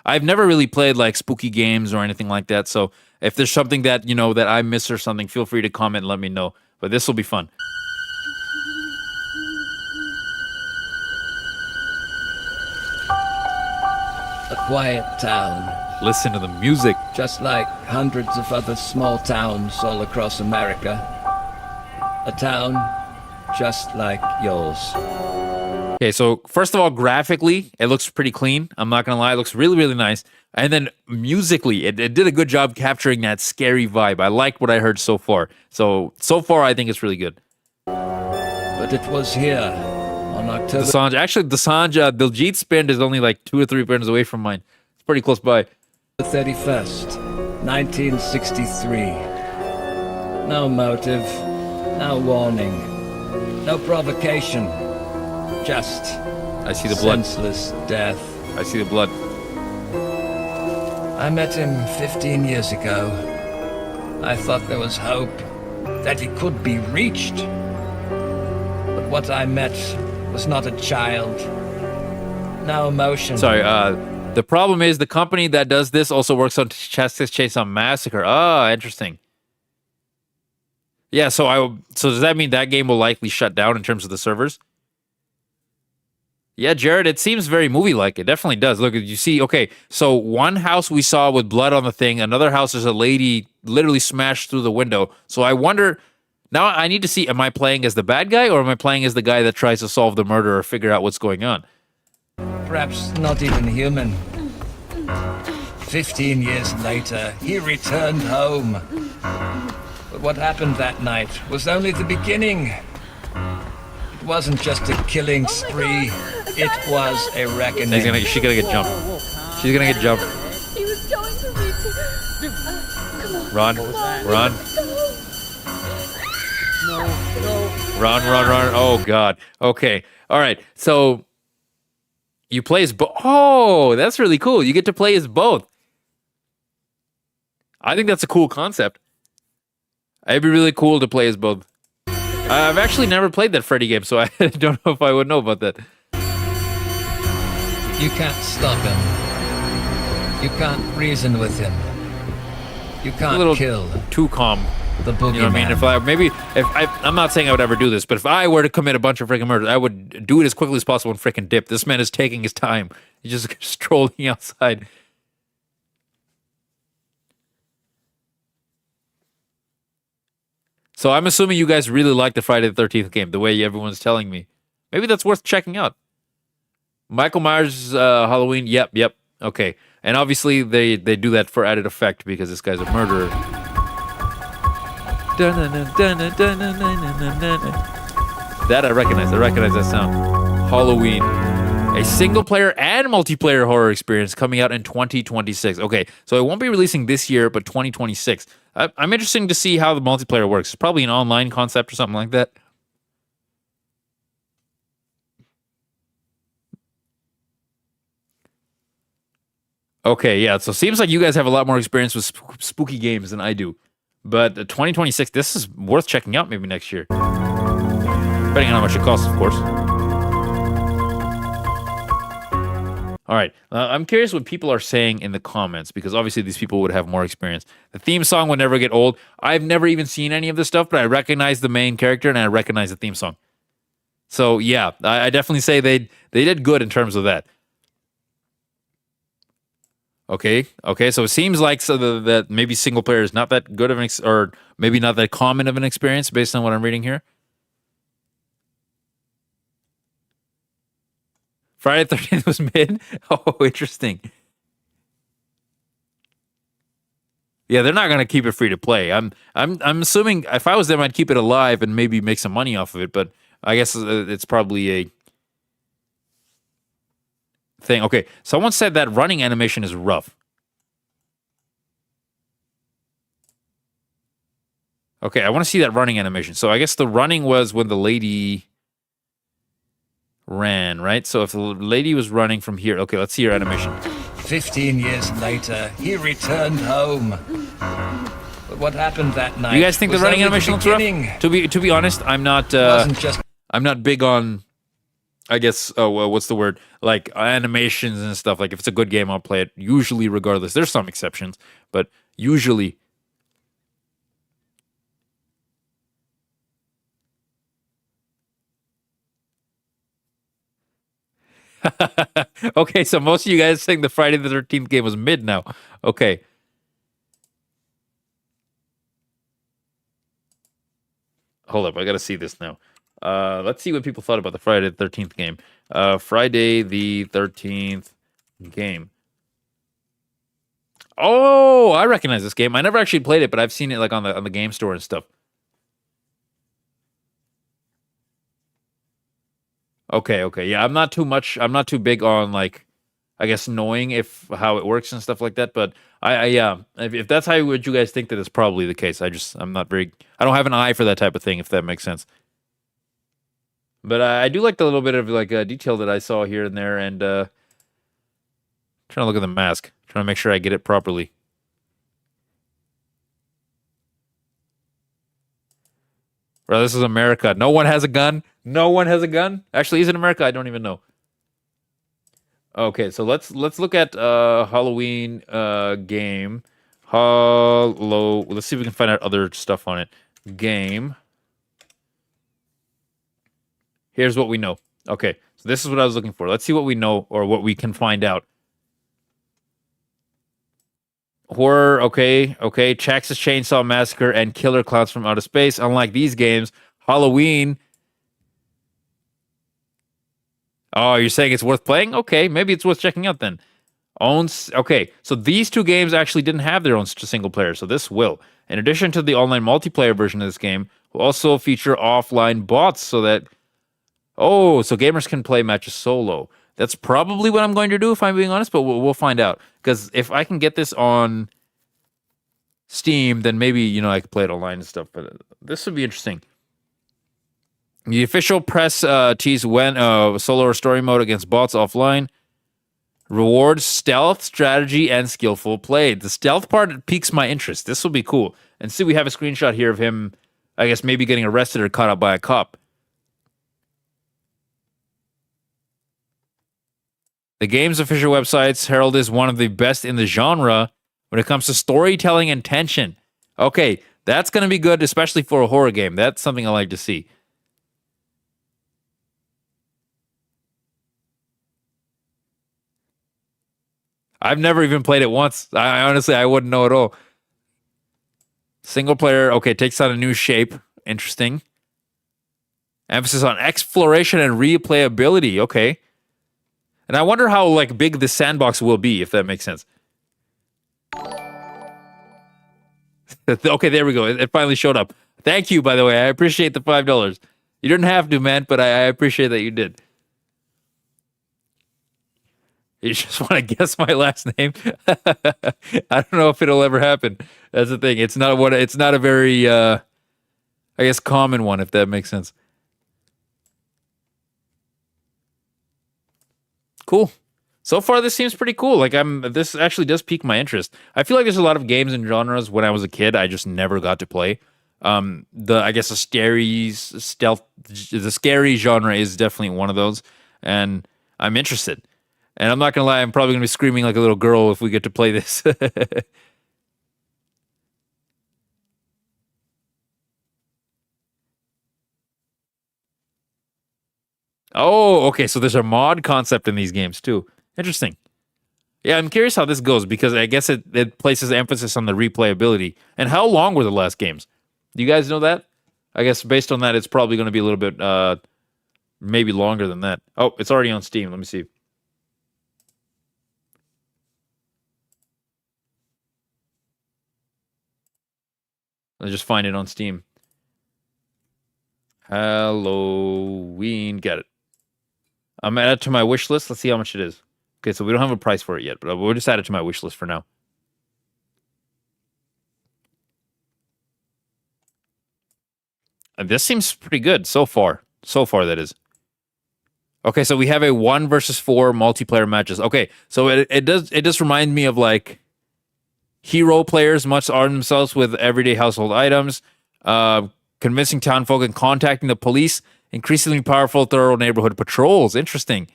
Speaker 1: I've never really played, like, spooky games or anything like that, so if there's something that, you know, that I miss or something, feel free to comment and let me know. But this will be fun.
Speaker 18: A quiet town.
Speaker 1: Listen to the music.
Speaker 18: Just like hundreds of other small towns all across America. A town just like yours.
Speaker 1: Okay, so first of all, graphically, it looks pretty clean. I'm not going to lie. It looks really, really nice. And then musically, it did a good job capturing that scary vibe. I liked what I heard so far. So far, I think it's really good.
Speaker 18: But it was here on October...
Speaker 1: Dosanjh, Diljit Spind is only like 2 or 3 burns away from mine. It's pretty close by.
Speaker 18: The 31st, 1963. No motive, no warning. No provocation, just
Speaker 1: I see the blood.
Speaker 18: Senseless death.
Speaker 1: I see the blood.
Speaker 18: I met him 15 years ago. I thought there was hope, that he could be reached. But what I met was not a child. No emotion.
Speaker 1: Sorry, the problem is the company that does this also works on Texas Chainsaw Massacre. Ah, interesting. Yeah, so does that mean that game will likely shut down in terms of the servers? Yeah, Jared, it seems very movie-like. It definitely does. Look, you see, okay, so one house we saw with blood on the thing, another house there's a lady literally smashed through the window. So I wonder, now I need to see, am I playing as the bad guy or am I playing as the guy that tries to solve the murder or figure out what's going on?
Speaker 18: Perhaps not even human. 15 years later, he returned home. But what happened that night was only the beginning. It wasn't just a killing spree. It was a reckoning.
Speaker 1: She's gonna get jumped. She's gonna get jumped.
Speaker 11: He was going to reach it. Come on.
Speaker 1: Run.
Speaker 11: Come on.
Speaker 1: Run. Run. Oh, God. Okay. All right. So you play as both. Oh, that's really cool. You get to play as both. I think that's a cool concept. It'd be really cool to play as both. I've actually never played that Freddy game, so I don't know if I would know about that.
Speaker 18: You can't stop him. You can't reason with him. You can't
Speaker 1: A little
Speaker 18: kill
Speaker 1: too calm.
Speaker 18: the boogeyman.
Speaker 1: You know what I mean? I'm not saying I would ever do this, but if I were to commit a bunch of freaking murders, I would do it as quickly as possible and freaking dip. This man is taking his time. He's just strolling outside. So I'm assuming you guys really like the Friday the 13th game, the way everyone's telling me. Maybe that's worth checking out. Michael Myers Halloween, yep. Okay. And obviously they do that for added effect because this guy's a murderer. That I recognize that sound. Halloween. A single player and multiplayer horror experience coming out in 2026. Okay, so it won't be releasing this year, but 2026. I'm interested to see how the multiplayer works. It's probably an online concept or something like that. Okay, yeah, so it seems like you guys have a lot more experience with spooky games than I do. But 2026, this is worth checking out maybe next year. Depending on how much it costs, of course. All right, I'm curious what people are saying in the comments, because obviously these people would have more experience. The theme song would never get old. I've never even seen any of this stuff, but I recognize the main character and I recognize the theme song. So yeah, I definitely say they did good in terms of that. Okay, so it seems like that maybe single player is not that good of an or maybe not that common of an experience based on what I'm reading here. Friday the 13th was mid? Oh, interesting. Yeah, they're not going to keep it free to play. I'm assuming if I was them, I'd keep it alive and maybe make some money off of it, but I guess it's probably a thing. Okay, someone said that running animation is rough. Okay, I want to see that running animation. So I guess the running was when the lady ran, right? So if the lady was running from here, okay, let's see her animation.
Speaker 18: 15 years later, he returned home. But what happened that night?
Speaker 1: You guys think the running animation looks rough? To be honest, I'm not big on, I guess, what's the word? Like animations and stuff. Like if it's a good game, I'll play it. Usually, regardless. There's some exceptions, but usually. Okay, so most of you guys think the Friday the 13th game was mid now. Okay. Hold up, I gotta see this now. Let's see what people thought about the Friday the 13th game. Friday the 13th game. Oh, I recognize this game. I never actually played it, but I've seen it like on the game store and stuff. Okay, yeah, I'm not too big on, like, I guess knowing how it works and stuff like that, but yeah, if that's what you guys think, that is probably the case. I don't have an eye for that type of thing, if that makes sense. But I do like the little bit of like detail that I saw here and there, and trying to look at the mask, trying to make sure I get it properly. Bro, this is America. No one has a gun. No one has a gun. Actually, is it America? I don't even know. Okay, so let's look at Halloween game. Let's see if we can find out other stuff on it. Game. Here's what we know. Okay, so this is what I was looking for. Let's see what we know or what we can find out. Horror, okay. Texas Chainsaw Massacre and Killer Clowns from Outer Space. Unlike these games, Halloween. Oh, you're saying it's worth playing? Okay, maybe it's worth checking out then. Okay, so these two games actually didn't have their own single player, so this will. In addition to the online multiplayer version of this game, will also feature offline bots so that... Oh, so gamers can play matches solo. That's probably what I'm going to do, if I'm being honest, but we'll find out. Because if I can get this on Steam, then maybe, I could play it online and stuff. But this would be interesting. The official press teased when solo or story mode against bots offline. Rewards stealth, strategy, and skillful play. The stealth part piques my interest. This will be cool. And see, we have a screenshot here of him, I guess, maybe getting arrested or caught up by a cop. The game's official websites herald is one of the best in the genre when it comes to storytelling and tension. Okay, that's going to be good, especially for a horror game. That's something I like to see. I've never even played it once. I honestly, I wouldn't know at all. Single player, okay, takes on a new shape. Interesting. Emphasis on exploration and replayability. Okay. And I wonder how like big the sandbox will be, if that makes sense. Okay, there we go. It finally showed up. Thank you, by the way. I appreciate the $5. You didn't have to, man, but I appreciate that you did. You just want to guess my last name? I don't know if it'll ever happen. That's the thing. It's not a very I guess common one, if that makes sense. Cool. So far this seems pretty cool. Like this actually does pique my interest. I feel like there's a lot of games and genres when I was a kid I just never got to play. The scary genre is definitely one of those, and I'm interested. And I'm not going to lie, I'm probably going to be screaming like a little girl if we get to play this. Oh, okay, so there's a mod concept in these games too. Interesting. Yeah, I'm curious how this goes because I guess it places emphasis on the replayability. And how long were the last games? Do you guys know that? I guess based on that, it's probably going to be a little bit, maybe longer than that. Oh, it's already on Steam. Let me see. Let's just find it on Steam. Halloween. Got it. I'm added to my wish list. Let's see how much it is. Okay, so we don't have a price for it yet, but we'll just add it to my wish list for now. And this seems pretty good so far. So far, that is. Okay, so we have a 1 versus 4 multiplayer matches. Okay, so it does remind me of like hero players must arm themselves with everyday household items, convincing townfolk and contacting the police, increasingly powerful, thorough neighborhood patrols. Interesting.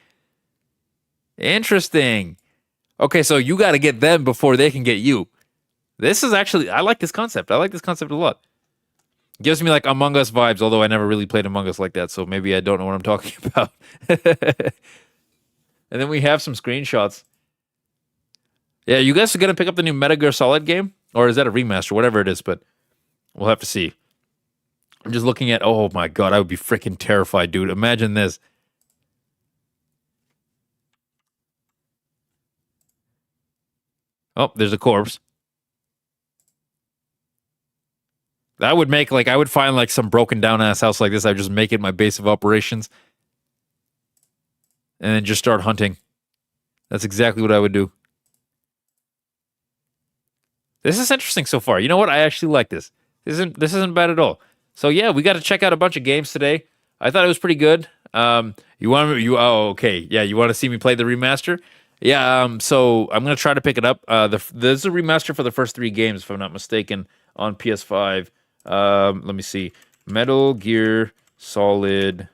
Speaker 1: Okay, so you got to get them before they can get you. This is actually, I like this concept. I like this concept a lot. Gives me like Among Us vibes, although I never really played Among Us like that, so maybe I don't know what I'm talking about. And then we have some screenshots. Yeah, you guys are going to pick up the new Metal Gear Solid game? Or is that a remaster? Whatever it is, but we'll have to see. I'm just looking at... Oh my god, I would be freaking terrified, dude. Imagine this. Oh, there's a corpse. That would make, like, I would find, like, some broken down ass house like this. I'd just make it my base of operations. And then just start hunting. That's exactly what I would do. This is interesting so far. You know what? I actually like this. This isn't bad at all. So yeah, we got to check out a bunch of games today. I thought it was pretty good. Oh, okay. Yeah, you want to see me play the remaster? Yeah, so I'm going to try to pick it up. There's a remaster for the first 3 games, if I'm not mistaken, on PS5. Let me see. Metal Gear Solid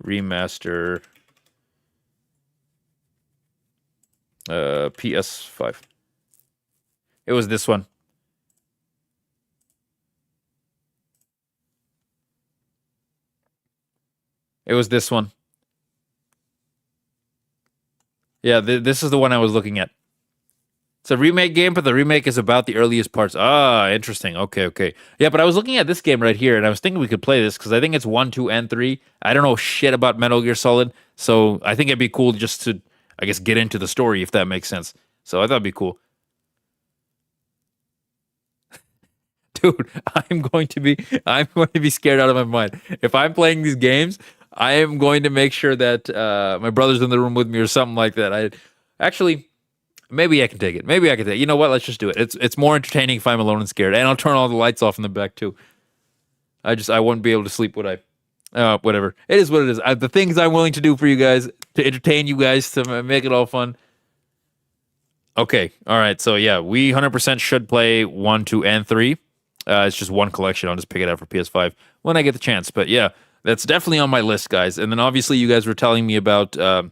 Speaker 1: remaster PS5. It was this one. It was this one. Yeah, this is the one I was looking at. It's a remake game, but the remake is about the earliest parts. Ah, interesting. Okay. Yeah, but I was looking at this game right here, and I was thinking we could play this, because I think it's 1, 2, and 3. I don't know shit about Metal Gear Solid, so I think it'd be cool just to, I guess, get into the story, if that makes sense. So I thought it'd be cool. Dude, I'm going to be scared out of my mind. If I'm playing these games, I am going to make sure that my brother's in the room with me or something like that. Maybe I can take it. You know what? Let's just do it. It's more entertaining if I'm alone and scared. And I'll turn all the lights off in the back too. I wouldn't be able to sleep, would I? Whatever. It is what it is. The things I'm willing to do for you guys, to entertain you guys, to make it all fun. Okay. All right. So, yeah, we 100% should play 1, 2, and 3. It's just one collection. I'll just pick it out for PS5 when I get the chance. But, yeah, that's definitely on my list, guys. And then, obviously, you guys were telling me about Yakuza.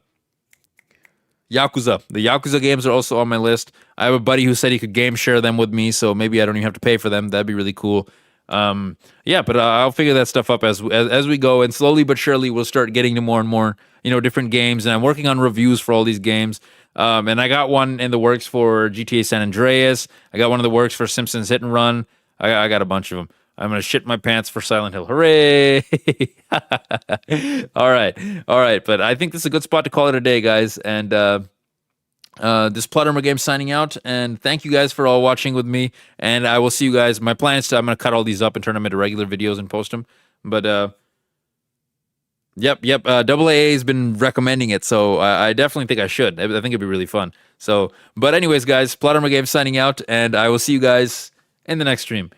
Speaker 1: The Yakuza games are also on my list. I have a buddy who said he could game share them with me, so maybe I don't even have to pay for them. That'd be really cool. Yeah, but I'll figure that stuff up as we go, and slowly but surely we'll start getting to more and more, different games. And I'm working on reviews for all these games. And I got one in the works for GTA San Andreas. I got one in the works for Simpsons Hit and Run. I got a bunch of them. I'm gonna shit my pants for Silent Hill. Hooray! All right. But I think this is a good spot to call it a day, guys. And this Plot Armor Game signing out, and thank you guys for all watching with me, and I will see you guys. My plan is I'm going to cut all these up and turn them into regular videos and post them, but yep, AAA has been recommending it, so I definitely think I should. I think it'd be really fun. So, but anyways, guys, Plot Armor Game signing out, and I will see you guys in the next stream.